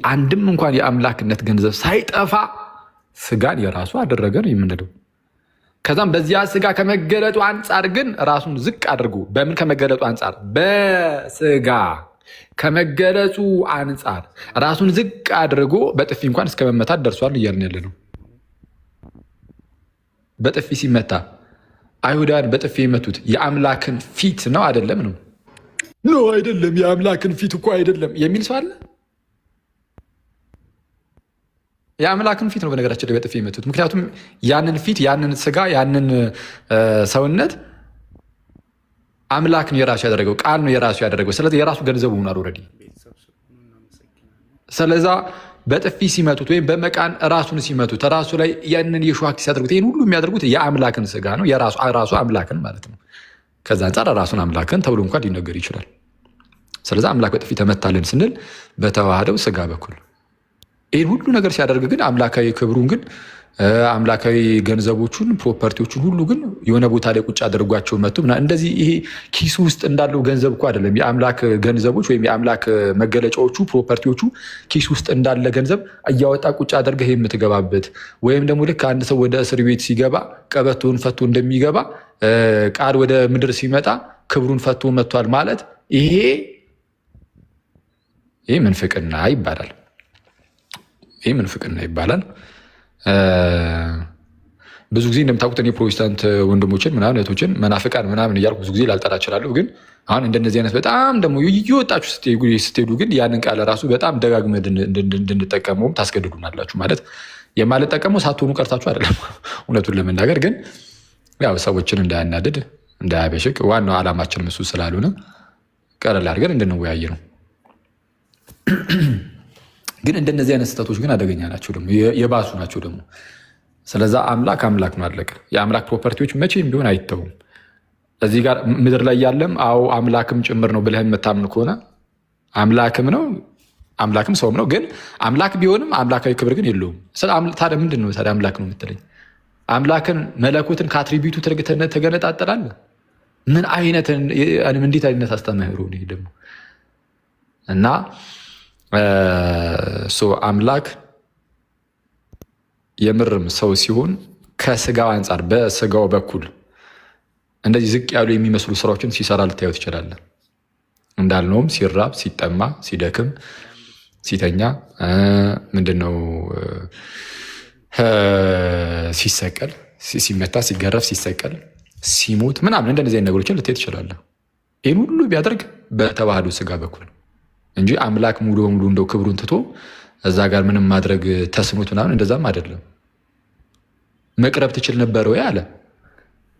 አንድም እንኳን የአምላክነት ገንዘብ ሳይጠፋ ስጋን የራሱ አደረገ ነው የምንለው። ከዛም በዚያ ስጋ ከመገለጡ አንጻር ግን ራሱን ዝቅ አድርጎ በምን ከመገለጡ አንጻር? በስጋ ከመገለጹ አንጻር ራሱን ዝቅ አድርጎ በጥፊ እንኳን እስከ መመታት ደርሷል እያልን ያለ ነው። በጥፊ ሲመታ አይሁዳን በጥፊ የመቱት የአምላክን ፊት ነው አይደለም? ነው ኖ አይደለም፣ የአምላክን ፊት እኮ አይደለም የሚል ሰው አለ? የአምላክን ፊት ነው በነገራችን ላይ በጥፊ የመቱት። ምክንያቱም ያንን ፊት፣ ያንን ስጋ፣ ያንን ሰውነት አምላክ ነው የራሱ ያደረገው፣ ቃል ነው የራሱ ያደረገው። ስለዚህ የራሱ ገንዘቡ ሆኗል ኦልሬዲ። ስለዛ በጥፊ ሲመቱት ወይም በመቃን ራሱን ሲመቱት ራሱ ላይ ያንን የሾህ ሲያደርጉት ይህን ሁሉ የሚያደርጉት የአምላክን ስጋ ነው፣ ራሱ አምላክን ማለት ነው። ከዛ አንጻር ራሱን አምላክን ተብሎ እንኳን ሊነገር ይችላል። ስለዚ አምላክ በጥፊ ተመታልን ስንል በተዋህደው ስጋ በኩል ይህን ሁሉ ነገር ሲያደርግ ግን አምላካዊ ክብሩን ግን አምላካዊ ገንዘቦቹን ፕሮፐርቲዎቹን ሁሉ ግን የሆነ ቦታ ላይ ቁጭ አድርጓቸው መጡ። እንደዚህ ይሄ ኪሱ ውስጥ እንዳለው ገንዘብ እኮ አይደለም። የአምላክ ገንዘቦች ወይም የአምላክ መገለጫዎቹ ፕሮፐርቲዎቹ ኪሱ ውስጥ እንዳለ ገንዘብ እያወጣ ቁጭ አድርገህ የምትገባበት ወይም ደግሞ ልክ አንድ ሰው ወደ እስር ቤት ሲገባ ቀበቶን ፈቶ እንደሚገባ ቃል ወደ ምድር ሲመጣ ክብሩን ፈቶ መጥቷል ማለት ይሄ ምንፍቅና ይባላል። ይህ ምንፍቅና ይባላል። ብዙ ጊዜ እንደምታውቁት እኔ ፕሮቴስታንት ወንድሞችን ምናምን እህቶችን መናፍቃን ምናምን እያልኩ ብዙ ጊዜ ላልጠራ እችላለሁ። ግን አሁን እንደነዚህ አይነት በጣም ደግሞ እየወጣችሁ ስትሄዱ ግን ያንን ቃል ራሱ በጣም ደጋግመ እንድንጠቀመውም ታስገድዱናላችሁ። ማለት የማልጠቀመው ሳትሆኑ ቀርታችሁ አይደለም፣ እውነቱን ለመናገር ግን ያው ሰዎችን እንዳያናድድ እንዳያበሽቅ ዋናው ዓላማችን እሱ ስላልሆነ ቀለል አድርገን እንድንወያይ ነው። ግን እንደነዚህ አይነት ስህተቶች ግን አደገኛ ናቸው፣ ደግሞ የባሱ ናቸው ደግሞ። ስለዛ አምላክ ነው አለቀ። የአምላክ ፕሮፐርቲዎች መቼም ቢሆን አይተውም። እዚህ ጋር ምድር ላይ ያለም አዎ አምላክም ጭምር ነው ብለህ የምታምን ከሆነ አምላክም ነው አምላክም ሰውም ነው። ግን አምላክ ቢሆንም አምላካዊ ክብር ግን የለውም። ታዲያ ምንድን ነው ታዲያ አምላክ ነው የምትለኝ? አምላክን መለኮትን ከአትሪቢዩቱ ተገነጣጠላለህ? ምን አይነት እንዴት አይነት አስተምህሮ ነው ደግሞ? እና አምላክ የምርም ሰው ሲሆን ከስጋው አንጻር በስጋው በኩል እንደዚህ ዝቅ ያሉ የሚመስሉ ስራዎችን ሲሰራ ልታየው ትችላለህ። እንዳልነውም ሲራብ፣ ሲጠማ፣ ሲደክም፣ ሲተኛ ምንድነው ሲሰቀል፣ ሲመታ፣ ሲገረፍ፣ ሲሰቀል፣ ሲሞት ምናምን እንደዚህ ነገሮችን ልታየው ትችላለህ። ይህን ሁሉ ቢያደርግ በተዋህዶ ስጋ በኩል እንጂ አምላክ ሙሉ በሙሉ እንደው ክብሩን ትቶ እዛ ጋር ምንም ማድረግ ተስኖት ምናምን እንደዛም አይደለም። መቅረብ ትችል ነበር ወይ አለ።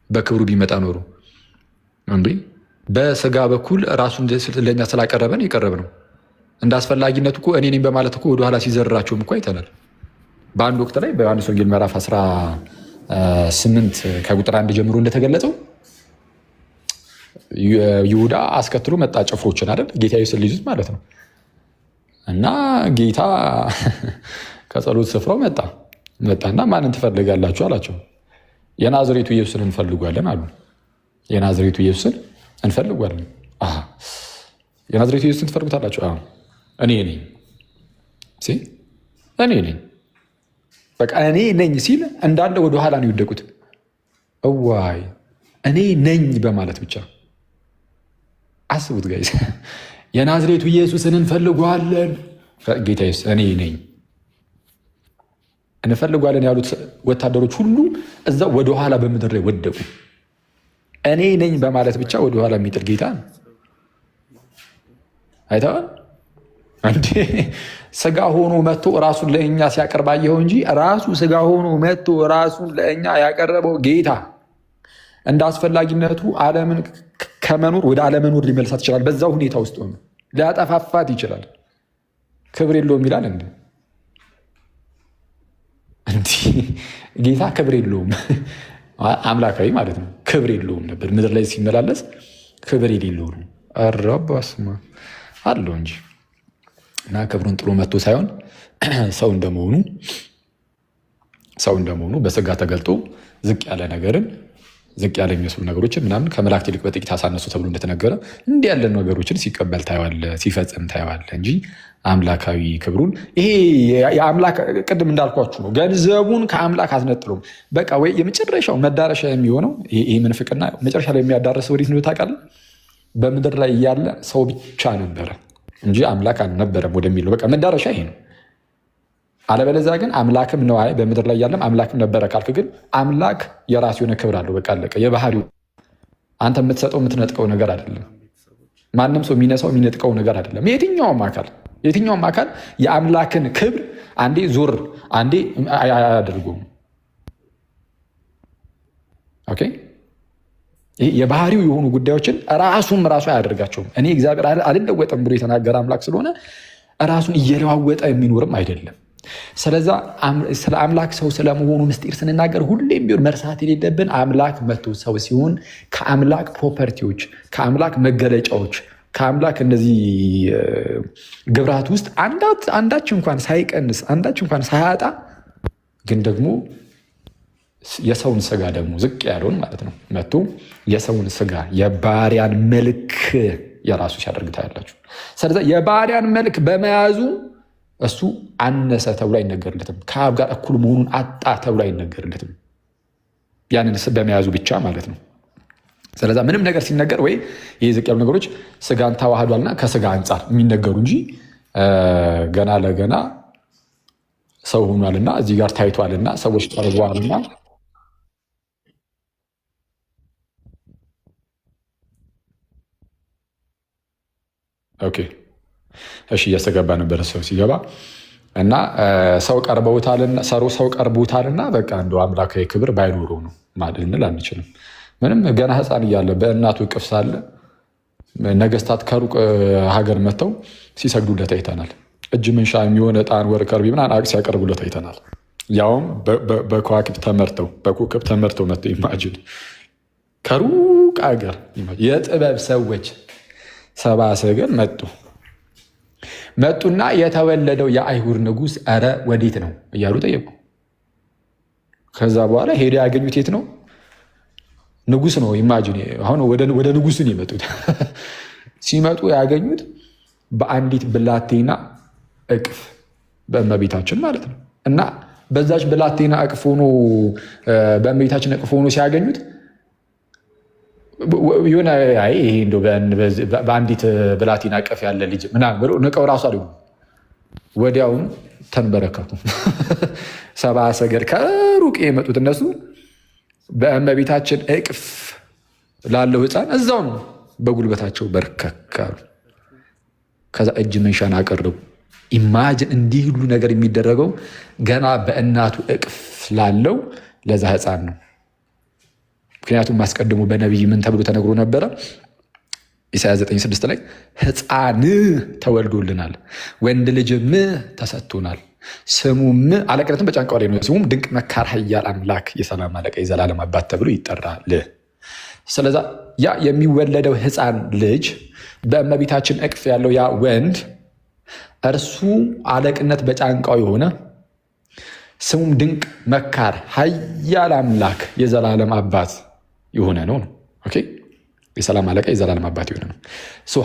በክብሩ ቢመጣ ኖሮ እንዴ በስጋ በኩል ራሱን ለእኛ ስላቀረበን የቀረብ ነው። እንደ አስፈላጊነቱ እኮ እኔ ነኝ በማለት እኮ ወደኋላ ሲዘራቸውም እኮ አይተናል። በአንድ ወቅት ላይ በዮሐንስ ወንጌል ምዕራፍ 18 ከቁጥር 1 ጀምሮ እንደተገለጸው ይሁዳ አስከትሎ መጣ ጭፍሮችን አይደል ጌታ ኢየሱስን ሊይዙት ማለት ነው። እና ጌታ ከጸሎት ስፍራው መጣና ማንን ትፈልጋላችሁ አላቸው። የናዝሬቱ ኢየሱስን እንፈልጓለን አሉ። የናዝሬቱ ኢየሱስን እንፈልጓለን። የናዝሬቱ ኢየሱስን ትፈልጉታላችሁ? እኔ ነኝ እኔ ነኝ በቃ እኔ ነኝ ሲል እንዳለ ወደኋላ ነው የወደቁት። እዋይ እኔ ነኝ በማለት ብቻ አስቡት ጋይስ። የናዝሬቱ ኢየሱስን እንፈልጓለን። ጌታ ኢየሱስ እኔ ነኝ እንፈልጓለን ያሉት ወታደሮች ሁሉ እዛ ወደኋላ በምድር ላይ ወደቁ። እኔ ነኝ በማለት ብቻ ወደኋላ የሚጥል ጌታ ነው። አይተዋል እንዴ? ስጋ ሆኖ መጥቶ ራሱን ለእኛ ሲያቀርብ አየኸው እንጂ ራሱ ስጋ ሆኖ መጥቶ ራሱን ለእኛ ያቀረበው ጌታ እንደ አስፈላጊነቱ ዓለምን ከመኖር ወደ አለመኖር ሊመልሳት ይችላል። በዛው ሁኔታ ውስጥ ሆኖ ሊያጠፋፋት ይችላል። ክብር የለውም ይላል እንዴ? ጌታ ክብር የለውም አምላካዊ ማለት ነው። ክብር የለውም ነበር ምድር ላይ ሲመላለስ ክብር የሌለው ነው። አራባስማ አለው እንጂ እና ክብሩን ጥሎ መጥቶ ሳይሆን ሰው እንደመሆኑ በስጋ ተገልጦ ዝቅ ያለ ነገርን ዝቅ ያለ የሚመስሉ ነገሮችን ምናምን ከመላእክት ይልቅ በጥቂት አሳነሱ ተብሎ እንደተነገረ እንዲህ ያለ ነገሮችን ሲቀበል ታየዋለ፣ ሲፈጽም ታየዋለ እንጂ አምላካዊ ክብሩን ይሄ የአምላክ ቅድም እንዳልኳችሁ ነው። ገንዘቡን ከአምላክ አትነጥሎም። በቃ ወይ የመጨረሻው መዳረሻ የሚሆነው ይሄ ምንፍቅና መጨረሻ ላይ የሚያዳርሰው ወዴት ነው ታውቃለህ? በምድር ላይ እያለ ሰው ብቻ ነበረ እንጂ አምላክ አልነበረም ወደሚለው በቃ መዳረሻ ይሄ ነው። አለበለዚያ ግን አምላክም ነው በምድር ላይ ያለም አምላክም ነበረ ካልክ ግን አምላክ የራሱ የሆነ ክብር አለው። በቃ አለቀ። የባህሪው አንተ የምትሰጠው የምትነጥቀው ነገር አይደለም። ማንም ሰው የሚነሳው የሚነጥቀው ነገር አይደለም። የትኛውም አካል የአምላክን ክብር አንዴ ዞር አንዴ አያደርጉም። ኦኬ፣ የባህሪው የሆኑ ጉዳዮችን ራሱ አያደርጋቸውም። እኔ እግዚአብሔር አልለወጥም ብሎ የተናገረ አምላክ ስለሆነ ራሱን እየለዋወጠ የሚኖርም አይደለም። ስለዛ ስለ አምላክ ሰው ስለመሆኑ ምስጢር ስንናገር ሁሌም ቢሆን መርሳት የሌለብን አምላክ መጥቶ ሰው ሲሆን ከአምላክ ፕሮፐርቲዎች፣ ከአምላክ መገለጫዎች፣ ከአምላክ እነዚህ ግብራት ውስጥ አንዳች እንኳን ሳይቀንስ አንዳች እንኳን ሳያጣ ግን ደግሞ የሰውን ስጋ ደግሞ ዝቅ ያለውን ማለት ነው መጥቶ የሰውን ስጋ የባሪያን መልክ የራሱ ሲያደርግ ታያላችሁ። ስለዚህ የባሪያን መልክ በመያዙ እሱ አነሰ ተብሎ አይነገርለትም። ከአብ ጋር እኩል መሆኑን አጣ ተብሎ አይነገርለትም። ያንን በመያዙ ብቻ ማለት ነው። ስለዚህ ምንም ነገር ሲነገር ወይ ይህ ዝቅ ያሉ ነገሮች ስጋን ተዋህዷልና ከስጋ አንጻር የሚነገሩ እንጂ ገና ለገና ሰው ሆኗልና እዚህ ጋር ታይቷልና ሰዎች ቀርበዋልና ኦኬ እሺ እያስተገባ ነበረ ሰው ሲገባ እና ሰው ቀርበውታልና በቃ እንደው አምላካዊ ክብር ባይኖረው ነው ማለት ልንል አንችልም። ምንም ገና ሕፃን እያለ በእናቱ እቅፍ ሳለ ነገስታት ከሩቅ ሀገር መጥተው ሲሰግዱለት አይተናል። እጅ መንሻ የሚሆን ዕጣን፣ ወርቅ፣ ከርቤ ምናምን አቅ ሲያቀርቡለት አይተናል። ያውም በኮከብ ተመርተው መጥተው ኢማጂን ከሩቅ ሀገር የጥበብ ሰዎች ሰብአ ሰገል መጡና የተወለደው የአይሁድ ንጉሥ ኧረ ወዴት ነው እያሉ ጠየቁ። ከዛ በኋላ ሄደ ያገኙት የት ነው? ንጉሥ ነው። ኢማጂን አሁን ወደ ንጉሥን የመጡት ሲመጡ ያገኙት በአንዲት ብላቴና እቅፍ በእመቤታችን ማለት ነው። እና በዛች ብላቴና እቅፍ ሆኖ በእመቤታችን እቅፍ ሆኖ ሲያገኙት የሆነ ይሄ እንደው በአንዲት ብላቴና እቅፍ ያለ ልጅ ምናምን ብለው ንቀው ራሱ አድጉ ወዲያውኑ ተንበረከኩ። ሰብአ ሰገል ከሩቅ የመጡት እነሱ በእመቤታችን እቅፍ ላለው ሕፃን እዛው ነው በጉልበታቸው በርከካሉ። ከዛ እጅ መንሻን አቀረቡ። ኢማጅን እንዲህ ሁሉ ነገር የሚደረገው ገና በእናቱ እቅፍ ላለው ለዛ ሕፃን ነው። ምክንያቱም ማስቀድሞ በነቢይ ምን ተብሎ ተነግሮ ነበረ? ኢሳይያስ 9:6 ላይ ሕፃን ተወልዶልናል፣ ወንድ ልጅም ተሰጥቶናል፣ ስሙም አለቅነትም በጫንቃው ላይ ነው፣ ስሙም ድንቅ መካር፣ ኃያል አምላክ፣ የሰላም አለቃ፣ የዘላለም አባት ተብሎ ይጠራል። ስለዛ ያ የሚወለደው ሕፃን ልጅ በእመቤታችን እቅፍ ያለው ያ ወንድ እርሱ አለቅነት በጫንቃው የሆነ ስሙም ድንቅ መካር፣ ኃያል አምላክ፣ የዘላለም አባት የሆነ ነው። ኦኬ፣ የሰላም አለቃ የዘላለም አባት የሆነ ነው።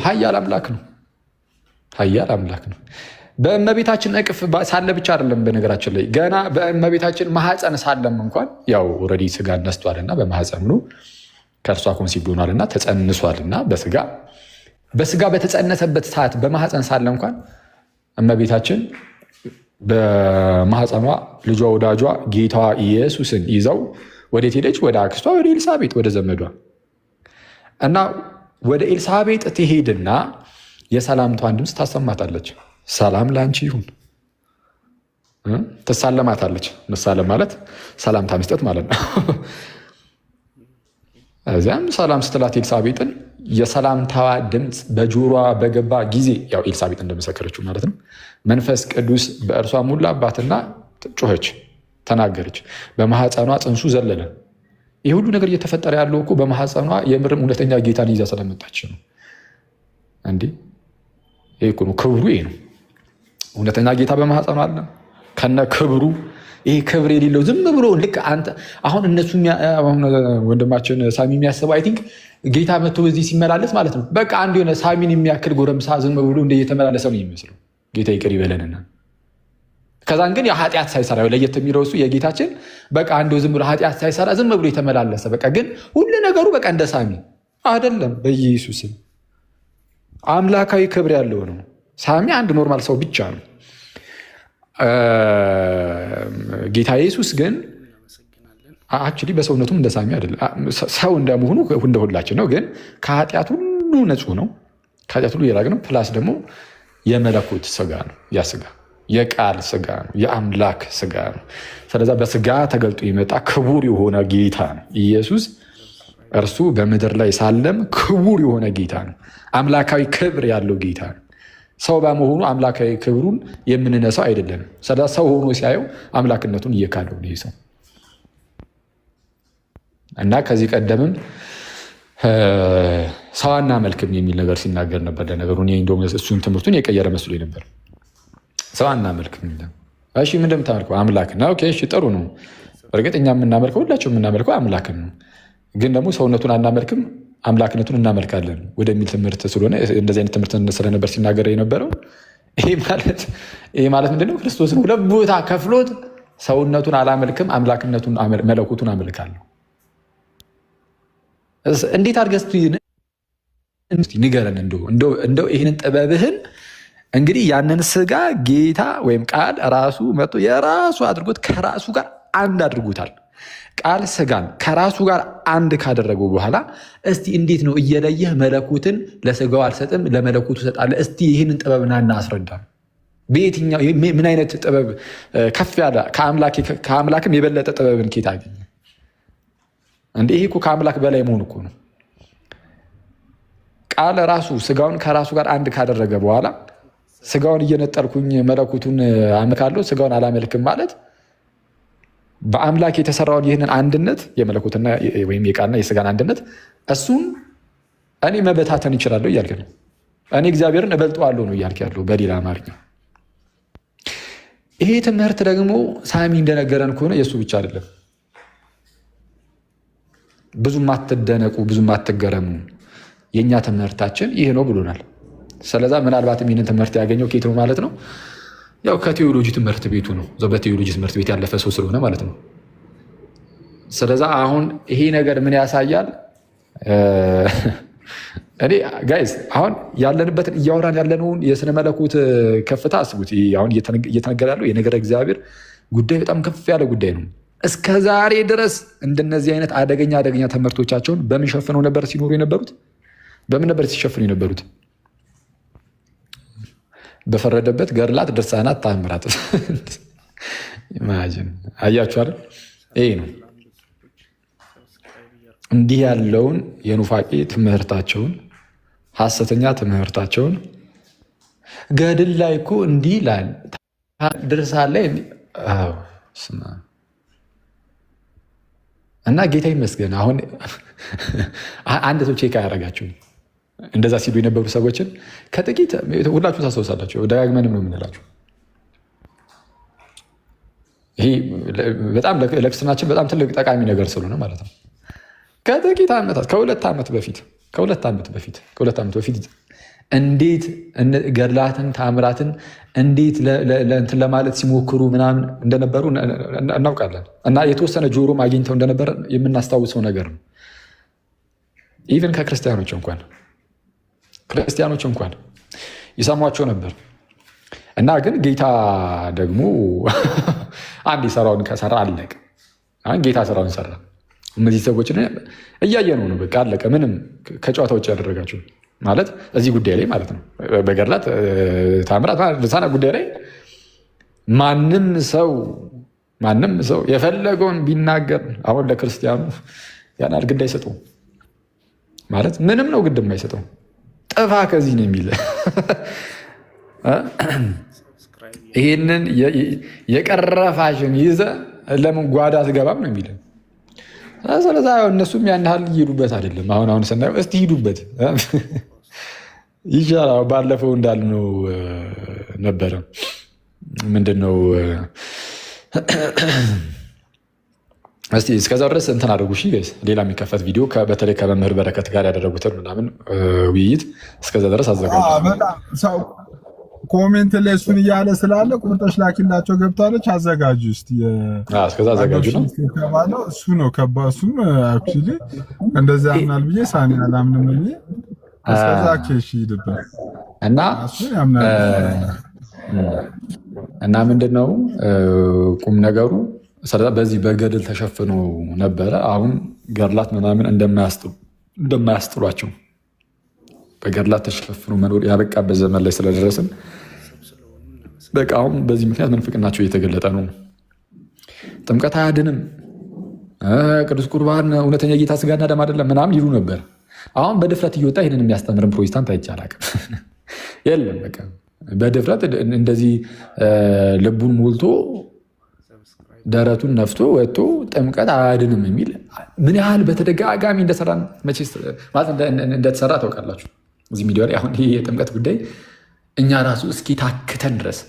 ኃያል አምላክ ነው። ኃያል አምላክ ነው። በእመቤታችን እቅፍ ሳለ ብቻ አይደለም። በነገራችን ላይ ገና በእመቤታችን ማህፀን ሳለም እንኳን ያው ኦልሬዲ ስጋ ነስቷልና በማህፀኑ ከእርሷ ኮንሲቭድ ሆኗልና ተጸንሷልና በስጋ በተጸነሰበት ሰዓት በማህፀን ሳለ እንኳን እመቤታችን በማህፀኗ ልጇ ወዳጇ ጌታዋ ኢየሱስን ይዘው ወዴት ሄደች? ወደ አክስቷ ወደ ኤልሳቤጥ ወደ ዘመዷ እና ወደ ኤልሳቤጥ ትሄድና የሰላምቷን ድምፅ ታሰማታለች። ሰላም ለአንቺ ይሁን ትሳለማታለች። መሳለም ማለት ሰላምታ መስጠት ማለት ነው። እዚያም ሰላም ስትላት ኤልሳቤጥን የሰላምታዋ ድምፅ በጆሮዋ በገባ ጊዜ ያው ኤልሳቤጥ እንደመሰከረችው ማለት ነው መንፈስ ቅዱስ በእርሷ ሞላባትና ጮኸች፣ ተናገረች። በማህፀኗ ጽንሱ ዘለለ። ይህ ሁሉ ነገር እየተፈጠረ ያለው እኮ በማህፀኗ የምርም እውነተኛ ጌታን ይዛ ስለመጣች ነው። እንዴ ይህ እኮ ነው ክብሩ። ይሄ ነው እውነተኛ ጌታ በማህፀኗ አለ ከነ ክብሩ ይሄ ክብር የሌለው ዝም ብሎ ልክ አንተ አሁን እነሱ ወንድማችን ሳሚ የሚያስበው አይ ቲንክ ጌታ መጥቶ በዚህ ሲመላለስ ማለት ነው በቃ አንድ የሆነ ሳሚን የሚያክል ጎረምሳ ዝም ብሎ እንደ እየተመላለሰ ነው የሚመስለው። ጌታ ይቅር ይበለንና ከዛን ግን የኃጢአት ሳይሰራ ለየት የሚለው እሱ የጌታችን በቃ አንዱ ዝም ብሎ ኃጢአት ሳይሰራ ዝም ብሎ የተመላለሰ በቃ ግን ሁሉ ነገሩ በቃ እንደ ሳሚ አይደለም። በኢየሱስም አምላካዊ ክብር ያለው ነው። ሳሚ አንድ ኖርማል ሰው ብቻ ነው። ጌታ ኢየሱስ ግን አክቹዋሊ በሰውነቱም እንደ ሳሚ አይደለም። ሰው እንደመሆኑ እንደ ሁላችን ነው፣ ግን ከኃጢአት ሁሉ ንጹህ ነው። ከኃጢአት ሁሉ የራቀ ነው። ፕላስ ደግሞ የመለኮት ስጋ ነው። ያ ስጋ የቃል ስጋ ነው። የአምላክ ስጋ ነው። ስለዛ በስጋ ተገልጦ የመጣ ክቡር የሆነ ጌታ ነው ኢየሱስ። እርሱ በምድር ላይ ሳለም ክቡር የሆነ ጌታ ነው። አምላካዊ ክብር ያለው ጌታ ነው። ሰው በመሆኑ አምላካዊ ክብሩን የምንነሳው አይደለንም። ስለዛ ሰው ሆኖ ሲያየው አምላክነቱን እየካደው ነው ሰው እና ከዚህ ቀደምም ሰው አናመልክም የሚል ነገር ሲናገር ነበር። ለነገሩ እንደውም እሱን ትምህርቱን የቀየረ መስሎ ነበር። ሰው አናመልክም። እሺ ምን እንደምታመልከው አምላክ ነው። ኦኬ እሺ ጥሩ ነው። በእርግጥ እኛ የምናመልከው ሁላቸው የምናመልከው አምላክን ነው። ግን ደግሞ ሰውነቱን አናመልክም አምላክነቱን እናመልካለን ወደሚል ትምህርት ስለሆነ እንደዚህ አይነት ትምህርት ስለነበር ሲናገር የነበረው ይሄ ማለት ምንድነው? ክርስቶስን ሁለት ቦታ ከፍሎት ሰውነቱን አላመልክም አምላክነቱን መለኮቱን አመልካለሁ። እንዴት አድርገህ ንገረን። እንደው ይህንን ጥበብህን እንግዲህ ያንን ስጋ ጌታ ወይም ቃል ራሱ መጥቶ የራሱ አድርጎት ከራሱ ጋር አንድ አድርጎታል። ቃል ስጋን ከራሱ ጋር አንድ ካደረገው በኋላ እስቲ እንዴት ነው እየለየህ መለኮትን ለስጋው አልሰጥም ለመለኮቱ እሰጣለህ? እስቲ ይህንን ጥበብና እናስረዳ። በየትኛው ምን አይነት ጥበብ ከፍ ያለ ከአምላክም የበለጠ ጥበብን ኬት አገኘ? እንደ ይሄ እኮ ከአምላክ በላይ መሆን እኮ ነው። ቃል ራሱ ስጋውን ከራሱ ጋር አንድ ካደረገ በኋላ ስጋውን እየነጠልኩኝ መለኮቱን አመልካለሁ ስጋውን አላመልክም ማለት በአምላክ የተሰራውን ይህንን አንድነት የመለኮትና ወይም የቃልና የስጋን አንድነት እሱን እኔ መበታተን ይችላለሁ እያልክ ነው። እኔ እግዚአብሔርን እበልጠዋለሁ ነው እያልክ ያለው በሌላ አማርኛ። ይሄ ትምህርት ደግሞ ሳሚ እንደነገረን ከሆነ የእሱ ብቻ አይደለም። ብዙም አትደነቁ፣ ብዙም አትገረሙ፣ የእኛ ትምህርታችን ይህ ነው ብሎናል። ስለዛ ምናልባትም ይህንን ትምህርት ያገኘው ኬት ነው ማለት ነው? ያው ከቴዎሎጂ ትምህርት ቤቱ ነው። በቴዎሎጂ ትምህርት ቤት ያለፈ ሰው ስለሆነ ማለት ነው። ስለዛ አሁን ይሄ ነገር ምን ያሳያል? እኔ ጋይዝ አሁን ያለንበትን እያወራን ያለነውን የስነ መለኮት ከፍታ አስቡት። አሁን እየተነገረ ያለው የነገረ እግዚአብሔር ጉዳይ በጣም ከፍ ያለ ጉዳይ ነው። እስከ ዛሬ ድረስ እንደነዚህ አይነት አደገኛ ትምህርቶቻቸውን በምን ሸፍነው ነበር ሲኖሩ የነበሩት? በምን ነበር ሲሸፍኑ የነበሩት? በፈረደበት ገድላት፣ ድርሳናት፣ ተአምራት። ኢማጂን አያችሁ አይደል? ይሄ ነው እንዲህ ያለውን የኑፋቄ ትምህርታቸውን ሐሰተኛ ትምህርታቸውን ገድል ላይ እኮ እንዲህ ይላል፣ ድርሳን ላይ እና ጌታ ይመስገን አሁን አንድ ሰው ቼክ አያደርጋችሁም። እንደዛ ሲሉ የነበሩ ሰዎችን ከጥቂት ሁላችሁ ታስታውሳላችሁ። ደጋግመንም ነው የምንላችሁ። ይሄ በጣም ለክርስትናችን በጣም ትልቅ ጠቃሚ ነገር ስለሆነ ማለት ነው። ከጥቂት ዓመታት ከሁለት ዓመት በፊት እንዴት ገድላትን ተአምራትን እንዴት ለእንትን ለማለት ሲሞክሩ ምናምን እንደነበሩ እናውቃለን። እና የተወሰነ ጆሮም አግኝተው እንደነበረ የምናስታውሰው ነገር ነው። ኢቨን ከክርስቲያኖች እንኳን ይሰሟቸው ነበር። እና ግን ጌታ ደግሞ አንድ ስራውን ከሰራ አለቀ። አሁን ጌታ ስራውን ሰራ። እነዚህ ሰዎችን እያየ ነው በቃ አለቀ። ምንም ከጨዋታ ውጭ ያደረጋቸው ማለት እዚህ ጉዳይ ላይ ማለት ነው። በገድላት ተአምራት ልሳና ጉዳይ ላይ ማንም ሰው የፈለገውን ቢናገር አሁን ለክርስቲያኑ ያን ያህል ግድ አይሰጠውም ማለት ምንም ነው ግድ የማይሰጠው። ጥፋ ከዚህ ነው የሚል ይህንን የቀረፋሽን ይዘ ለምን ጓዳ ትገባም ነው የሚል። ስለዛ እነሱም ያን ያህል እየሄዱበት አይደለም። አሁን ስናየው እስቲ ሂዱበት ይሻላል። ባለፈው እንዳልነው ነበረ ምንድነው እስቲ እስከዛ ድረስ እንትን አድርጉ እሺ ጋይስ። ሌላ የሚከፈት ቪዲዮ በተለይ ከመምህር በረከት ጋር ያደረጉትን ምናምን ውይይት እስከዛ ድረስ አዘጋጁ። ሰው ኮሜንት ላይ እሱን እያለ ስላለ ቁርጠሽ ላኪላቸው ገብታለች። አዘጋጁ እስቲ እስከዛ አዘጋጁ ነው ተባለው። እሱ ነው እሱም አክቹሊ እንደዛ ያምናል ብዬ ሳኒ አላምንም ብዬ እስከዛ ከሺ ይደበል እና ምንድነው ቁም ነገሩ? በዚህ በገድል ተሸፍኖ ነበረ። አሁን ገድላት ምናምን እንደማያስጥሏቸው በገድላት ተሸፍኖ መኖር ያበቃበት ዘመን ላይ ስለደረስን በቃ አሁን በዚህ ምክንያት ምንፍቅናቸው እየተገለጠ ነው። ጥምቀት አያድንም፣ ቅዱስ ቁርባን እውነተኛ ጌታ ስጋና ደም አይደለም ምናምን ይሉ ነበር። አሁን በድፍረት እየወጣ ይህንን የሚያስተምርን ፕሮቴስታንት አይቼ አላውቅም። የለም በቃ በድፍረት እንደዚህ ልቡን ሞልቶ ደረቱን ነፍቶ ወጥቶ ጥምቀት አያድንም የሚል ምን ያህል በተደጋጋሚ እንደተሰራ ታውቃላችሁ። እዚህ ሚዲያ ላይ አሁን ይህ የጥምቀት ጉዳይ እኛ ራሱ እስኪታክተን ድረስ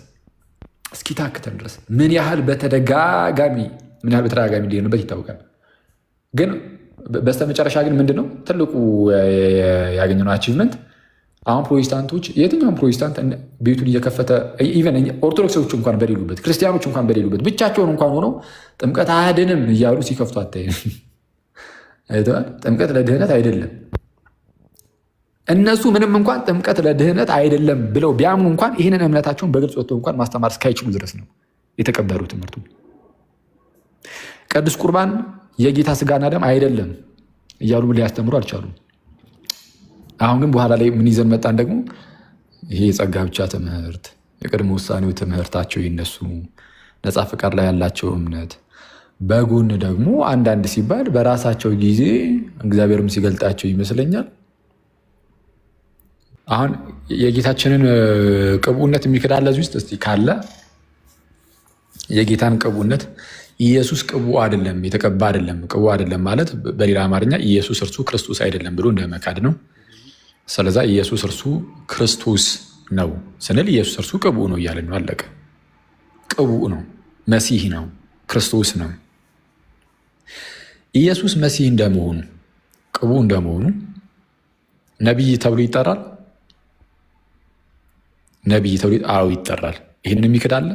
ምን ያህል በተደጋጋሚ ሊሆንበት ይታወቃል። ግን በስተመጨረሻ ግን ምንድነው ትልቁ ያገኘነው አቺቭመንት? አሁን ፕሮቴስታንቶች የትኛውም ፕሮቴስታንት ቤቱን እየከፈተ ኢቨን ኦርቶዶክሶች እንኳን በሌሉበት ክርስቲያኖች እንኳን በሌሉበት ብቻቸውን እንኳን ሆነው ጥምቀት አያድንም እያሉ ሲከፍቱ አታይም። ጥምቀት ለድህነት አይደለም። እነሱ ምንም እንኳን ጥምቀት ለድህነት አይደለም ብለው ቢያምኑ እንኳን ይህንን እምነታቸውን በግልጽ ወጥተው እንኳን ማስተማር እስካይችሉ ድረስ ነው የተቀበሩ ትምህርቱ። ቅዱስ ቁርባን የጌታ ስጋና ደም አይደለም እያሉ ሊያስተምሩ አልቻሉም። አሁን ግን በኋላ ላይ ምን ይዘን መጣን? ደግሞ ይሄ የጸጋ ብቻ ትምህርት፣ የቅድመ ውሳኔው ትምህርታቸው ይነሱ፣ ነፃ ፈቃድ ላይ ያላቸው እምነት፣ በጎን ደግሞ አንዳንድ ሲባል በራሳቸው ጊዜ እግዚአብሔርም ሲገልጣቸው ይመስለኛል። አሁን የጌታችንን ቅቡነት የሚክዳለ እዚህ ውስጥ እስቲ ካለ የጌታን ቅቡነት ኢየሱስ ቅቡ አይደለም፣ የተቀባ አይደለም። ቅቡ አይደለም ማለት በሌላ አማርኛ ኢየሱስ እርሱ ክርስቶስ አይደለም ብሎ እንደመካድ ነው። ስለዛ ኢየሱስ እርሱ ክርስቶስ ነው ስንል ኢየሱስ እርሱ ቅቡ ነው እያለን ነው። አለቀ። ቅቡ ነው፣ መሲህ ነው፣ ክርስቶስ ነው። ኢየሱስ መሲህ እንደመሆኑ ቅቡ እንደመሆኑ ነቢይ ተብሎ ይጠራል። ነቢይ ተብሎ ይጠራል። ይህንን የሚክዳለ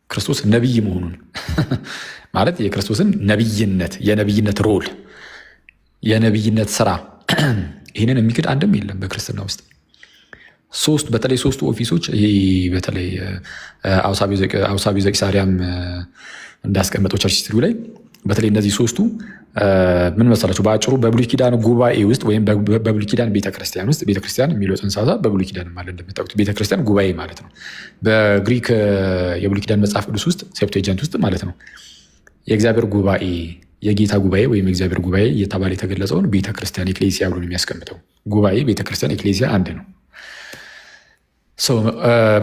ክርስቶስ ነቢይ መሆኑን ማለት የክርስቶስን ነቢይነት፣ የነቢይነት ሮል፣ የነቢይነት ስራ ይህንን የሚክድ አንድም የለም በክርስትና ውስጥ። በተለይ ሶስቱ ኦፊሶች ይሄ በተለይ አውሳቢ ዘቂሳሪያም እንዳስቀመጠው ቸርች ሂስትሪው ላይ በተለይ እነዚህ ሶስቱ ምን መሰላቸው? በአጭሩ በብሉይ ኪዳን ጉባኤ ውስጥ ወይም በብሉይ ኪዳን ቤተክርስቲያን ውስጥ ቤተክርስቲያን የሚለው ጽንሰ ሀሳብ በብሉይ ኪዳን ማለት እንደምታውቁት ቤተክርስቲያን ጉባኤ ማለት ነው። በግሪክ የብሉይ ኪዳን መጽሐፍ ቅዱስ ውስጥ ሴፕቱዌጀንት ውስጥ ማለት ነው የእግዚአብሔር ጉባኤ፣ የጌታ ጉባኤ ወይም የእግዚአብሔር ጉባኤ እየተባለ የተገለጸውን ቤተክርስቲያን ኤክሌሲያ ብሎ የሚያስቀምጠው ጉባኤ፣ ቤተክርስቲያን፣ ኤክሌሲያ አንድ ነው።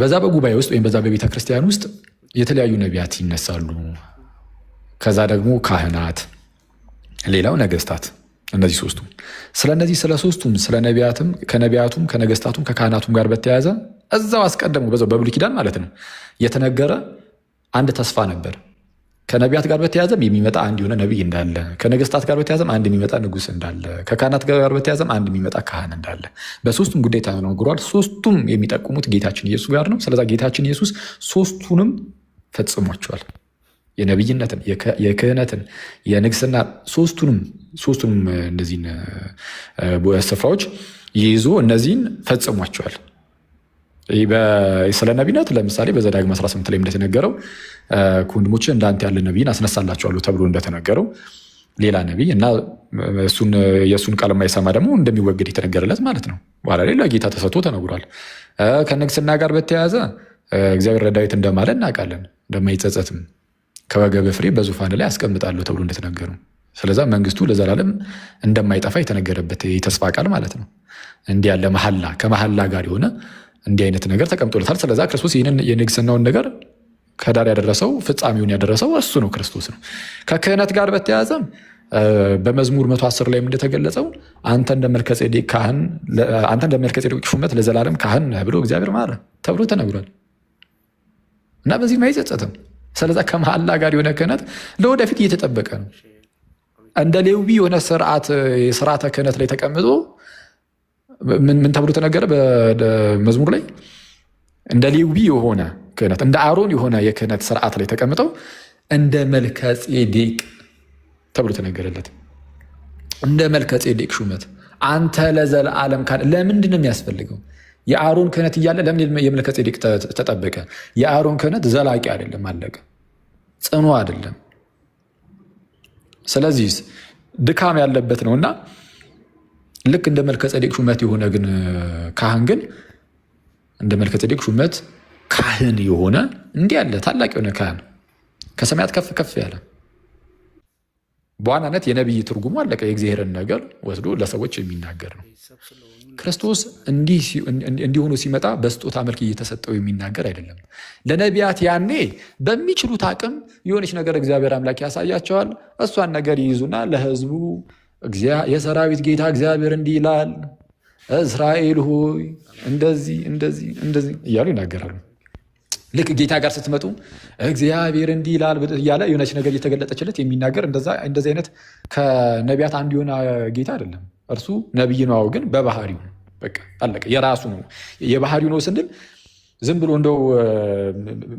በዛ በጉባኤ ውስጥ ወይም በዛ በቤተክርስቲያን ውስጥ የተለያዩ ነቢያት ይነሳሉ። ከዛ ደግሞ ካህናት፣ ሌላው ነገስታት። እነዚህ ሶስቱ ስለ ሶስቱም ስለ ነቢያትም ከነቢያቱም ከነገስታቱም ከካህናቱም ጋር በተያያዘ እዛው አስቀድሞ በዛው በብሉይ ኪዳን ማለት ነው የተነገረ አንድ ተስፋ ነበር። ከነቢያት ጋር በተያያዘም የሚመጣ አንድ የሆነ ነቢይ እንዳለ፣ ከነገስታት ጋር በተያያዘም አንድ የሚመጣ ንጉስ እንዳለ፣ ከካህናት ጋር በተያያዘም አንድ የሚመጣ ካህን እንዳለ በሶስቱም ጉዳይ ተነግሯል። ሶስቱም የሚጠቁሙት ጌታችን ኢየሱስ ጋር ነው። ስለዛ ጌታችን ኢየሱስ ሶስቱንም ፈጽሟቸዋል። የነቢይነትን፣ የክህነትን፣ የንግስና ሶስቱንም እነዚህን ስፍራዎች ይዞ እነዚህን ፈጽሟቸዋል። ስለ ነቢይነት ለምሳሌ በዘዳግም 18 ላይ እንደተነገረው ከወንድሞች እንዳንተ ያለ ነቢይን አስነሳላቸዋለሁ ተብሎ እንደተነገረው ሌላ ነቢይ እና የእሱን ቃል የማይሰማ ደግሞ እንደሚወገድ የተነገረለት ማለት ነው። በኋላ ላይ ለጌታ ተሰጥቶ ተነግሯል። ከንግስና ጋር በተያያዘ እግዚአብሔር ለዳዊት እንደማለ እናውቃለን። እንደማይጸጸትም ከወገብ ፍሬ በዙፋን ላይ አስቀምጣለሁ ተብሎ እንደተነገረው፣ ስለዛ መንግስቱ ለዘላለም እንደማይጠፋ የተነገረበት የተስፋ ቃል ማለት ነው። እንዲህ ያለ መሐላ ከመሐላ ጋር የሆነ እንዲህ አይነት ነገር ተቀምጦለታል። ስለዛ ክርስቶስ ይህንን የንግስናውን ነገር ከዳር ያደረሰው ፍጻሜውን ያደረሰው እሱ ነው፣ ክርስቶስ ነው። ከክህነት ጋር በተያያዘም በመዝሙር 110 ላይ እንደተገለጸው አንተ እንደ መልከጼዴቅ ሹመት ለዘላለም ካህን ነህ ብሎ እግዚአብሔር ማለ ተብሎ ተነግሯል። እና በዚህም አይጸጸትም። ስለዛ ከመሐላ ጋር የሆነ ክህነት ለወደፊት እየተጠበቀ ነው። እንደ ሌዊ የሆነ ስርዓተ ክህነት ላይ ተቀምጦ ምን ተብሎ ተነገረ በመዝሙር ላይ? እንደ ሌዊ የሆነ ክህነት እንደ አሮን የሆነ የክህነት ስርዓት ላይ ተቀምጠው እንደ መልከ ጼዴቅ ተብሎ ተነገረለት። እንደ መልከ ጼዴቅ ሹመት አንተ ለዘለዓለም ካህን። ለምንድን ነው የሚያስፈልገው? የአሮን ክህነት እያለ ለምን የመልከ ጼዴቅ ተጠበቀ? የአሮን ክህነት ዘላቂ አይደለም፣ አለቀ። ጽኑ አይደለም። ስለዚህ ድካም ያለበት ነውና ልክ እንደ መልከ ጼዴቅ ሹመት የሆነ ግን ካህን ግን እንደ መልከ ጼዴቅ ሹመት ካህን የሆነ እንዲህ ያለ ታላቅ የሆነ ካህን ከሰማያት ከፍ ከፍ ያለ በዋናነት የነቢይ ትርጉሙ አለቀ። የእግዚአብሔርን ነገር ወስዶ ለሰዎች የሚናገር ነው። ክርስቶስ እንዲሆኑ ሲመጣ በስጦታ መልክ እየተሰጠው የሚናገር አይደለም። ለነቢያት ያኔ በሚችሉት አቅም የሆነች ነገር እግዚአብሔር አምላክ ያሳያቸዋል። እሷን ነገር ይይዙና ለሕዝቡ የሰራዊት ጌታ እግዚአብሔር እንዲህ ይላል፣ እስራኤል ሆይ እንደዚህ እንደዚህ እንደዚህ እያሉ ይናገራሉ። ልክ ጌታ ጋር ስትመጡ እግዚአብሔር እንዲህ ይላል እያለ የሆነች ነገር እየተገለጠችለት የሚናገር እንደዚህ አይነት ከነቢያት አንዱ የሆነ ጌታ አይደለም። እርሱ ነቢይ ነው፣ ግን በባህሪው በቃ አለቀ። የራሱ ነው። የባህሪው ነው ስንል ዝም ብሎ እንደው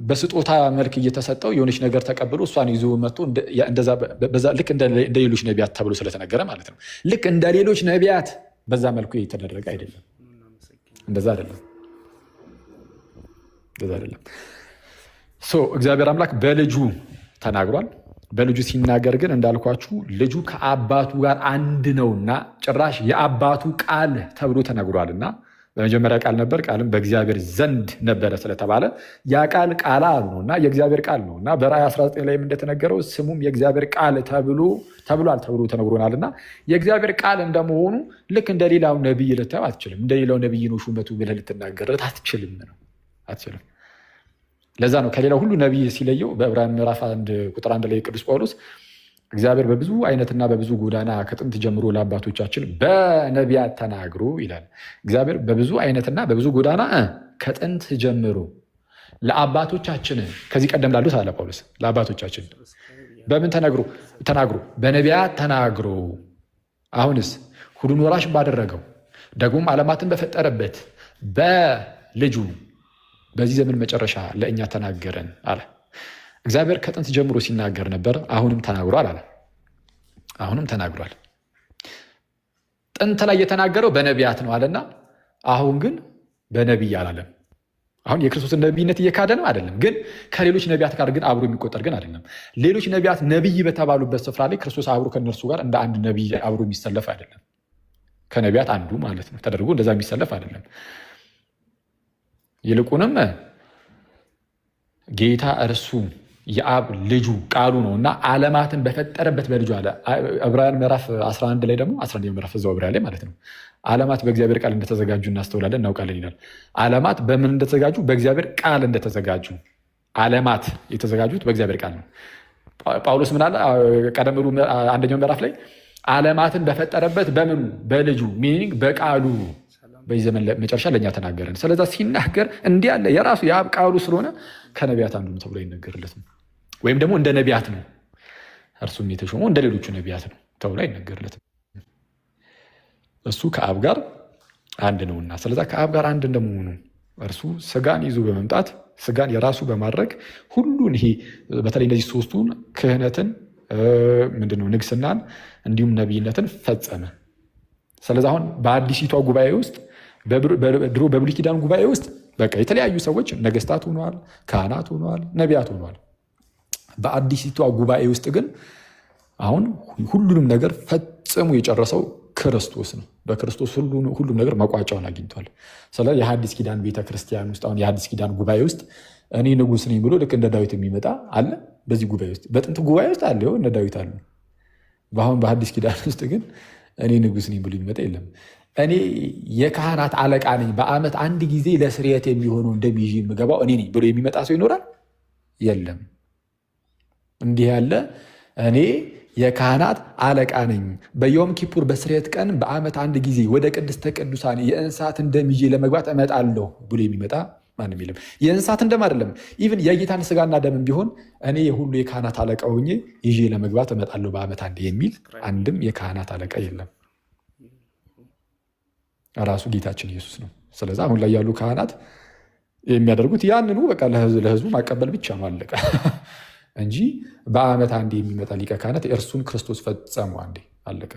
በስጦታ መልክ እየተሰጠው የሆነች ነገር ተቀብሎ እሷን ይዞ መጥቶ ልክ እንደ ሌሎች ነቢያት ተብሎ ስለተነገረ ማለት ነው። ልክ እንደ ሌሎች ነቢያት በዛ መልኩ የተደረገ አይደለም። እንደዛ አይደለም። እግዚአብሔር አምላክ በልጁ ተናግሯል። በልጁ ሲናገር ግን እንዳልኳችሁ ልጁ ከአባቱ ጋር አንድ ነውና ጭራሽ የአባቱ ቃል ተብሎ ተነግሯልና በመጀመሪያ ቃል ነበር፣ ቃልም በእግዚአብሔር ዘንድ ነበረ ስለተባለ ያ ቃል ቃል አብ ነውና የእግዚአብሔር ቃል ነውና በራእይ 19 ላይም እንደተነገረው ስሙም የእግዚአብሔር ቃል ተብሏል ተብሎ ተነግሮናልና የእግዚአብሔር ቃል እንደመሆኑ ልክ እንደሌላው ነቢይ ልታየው አትችልም። እንደሌላው ነቢይ ነው ሹመቱ ብለህ ልትናገርለት አትችልም። ለዛ ነው ከሌላው ሁሉ ነቢይ ሲለየው በዕብራውያን ምዕራፍ 1 ቁጥር 1 ላይ ቅዱስ ጳውሎስ እግዚአብሔር በብዙ አይነትና በብዙ ጎዳና ከጥንት ጀምሮ ለአባቶቻችን በነቢያት ተናግሮ ይላል። እግዚአብሔር በብዙ አይነትና በብዙ ጎዳና ከጥንት ጀምሮ ለአባቶቻችን ከዚህ ቀደም ላሉት አለ ጳውሎስ ለአባቶቻችን በምን ተናግሮ በነቢያት ተናግሮ አሁንስ ሁሉን ወራሽ ባደረገው ደግሞም ዓለማትን በፈጠረበት በልጁ በዚህ ዘመን መጨረሻ ለእኛ ተናገረን አለ። እግዚአብሔር ከጥንት ጀምሮ ሲናገር ነበር፣ አሁንም ተናግሯል አለ። አሁንም ተናግሯል። ጥንት ላይ የተናገረው በነቢያት ነው አለና አሁን ግን በነቢይ አላለም። አሁን የክርስቶስን ነቢይነት እየካደ ነው አይደለም፣ ግን ከሌሎች ነቢያት ጋር ግን አብሮ የሚቆጠር ግን አይደለም። ሌሎች ነቢያት ነቢይ በተባሉበት ስፍራ ላይ ክርስቶስ አብሮ ከእነርሱ ጋር እንደ አንድ ነቢይ አብሮ የሚሰለፍ አይደለም። ከነቢያት አንዱ ማለት ነው ተደርጎ እንደዛ የሚሰለፍ አይደለም። ይልቁንም ጌታ እርሱ የአብ ልጁ ቃሉ ነው እና ዓለማትን በፈጠረበት በልጁ አለ። ዕብራውያን ምዕራፍ 11 ላይ ደግሞ 11 ምዕራፍ እዛው ዕብራውያን ላይ ማለት ነው ዓለማት በእግዚአብሔር ቃል እንደተዘጋጁ እናስተውላለን እናውቃለን ይላል። ዓለማት በምን እንደተዘጋጁ? በእግዚአብሔር ቃል እንደተዘጋጁ። ዓለማት የተዘጋጁት በእግዚአብሔር ቃል ነው። ጳውሎስ ምን አለ? ቀደም ብሎ አንደኛው ምዕራፍ ላይ ዓለማትን በፈጠረበት በምኑ? በልጁ ሚኒንግ በቃሉ በዚህ ዘመን መጨረሻ ለእኛ ተናገረን። ስለዛ ሲናገር እንዲህ ያለ የራሱ የአብ ቃሉ ስለሆነ ከነቢያት አንዱ ተብሎ አይነገርለትም። ወይም ደግሞ እንደ ነቢያት ነው እርሱም የተሾመው እንደ ሌሎቹ ነቢያት ነው ተብሎ አይነገርለትም። እሱ ከአብ ጋር አንድ ነውና፣ ስለዛ ከአብ ጋር አንድ እንደመሆኑ እርሱ ስጋን ይዞ በመምጣት ስጋን የራሱ በማድረግ ሁሉን ይሄ በተለይ እነዚህ ሶስቱን ክህነትን ምንድነው ንግስናን እንዲሁም ነቢይነትን ፈጸመ። ስለዚህ አሁን በአዲሲቷ ጉባኤ ውስጥ ድሮ በብሉይ ኪዳን ጉባኤ ውስጥ በቃ የተለያዩ ሰዎች ነገስታት ሆነዋል፣ ካህናት ሆነዋል፣ ነቢያት ሆነዋል። በአዲሲቷ ጉባኤ ውስጥ ግን አሁን ሁሉንም ነገር ፈጽሞ የጨረሰው ክርስቶስ ነው። በክርስቶስ ሁሉም ነገር መቋጫውን አግኝቷል። ስለዚህ የሐዲስ ኪዳን ቤተክርስቲያን ውስጥ አሁን የሐዲስ ኪዳን ጉባኤ ውስጥ እኔ ንጉስ ነኝ ብሎ ልክ እንደ ዳዊት የሚመጣ አለ። በዚህ ጉባኤ ውስጥ በጥንት ጉባኤ ውስጥ አለ እነ ዳዊት አሉ። በአሁን በሐዲስ ኪዳን ውስጥ ግን እኔ ንጉስ ነኝ ብሎ የሚመጣ የለም። እኔ የካህናት አለቃ ነኝ፣ በዓመት አንድ ጊዜ ለስርየት የሚሆነው እንደሚይዤ የምገባው እኔ ነኝ ብሎ የሚመጣ ሰው ይኖራል? የለም። እንዲህ ያለ እኔ የካህናት አለቃ ነኝ፣ በዮም ኪፑር በስርየት ቀን በዓመት አንድ ጊዜ ወደ ቅድስተ ቅዱሳን የእንስሳት እንደሚይዤ ለመግባት እመጣለሁ ብሎ የሚመጣ ማንም የለም። የእንስሳትን ደም አይደለም። ኢቭን የጌታን ስጋና ደም ቢሆን እኔ የሁሉ የካህናት አለቃ ሆኜ ይዤ ለመግባት እመጣለሁ በዓመት አንዴ የሚል አንድም የካህናት አለቃ የለም። ራሱ ጌታችን ኢየሱስ ነው። ስለዚህ አሁን ላይ ያሉ ካህናት የሚያደርጉት ያንኑ በቃ ለህዝቡ ማቀበል ብቻ ነው፣ አለቀ እንጂ በዓመት አንዴ የሚመጣ ሊቀ ካህናት እርሱን ክርስቶስ ፈጸመው አንዴ አለቀ።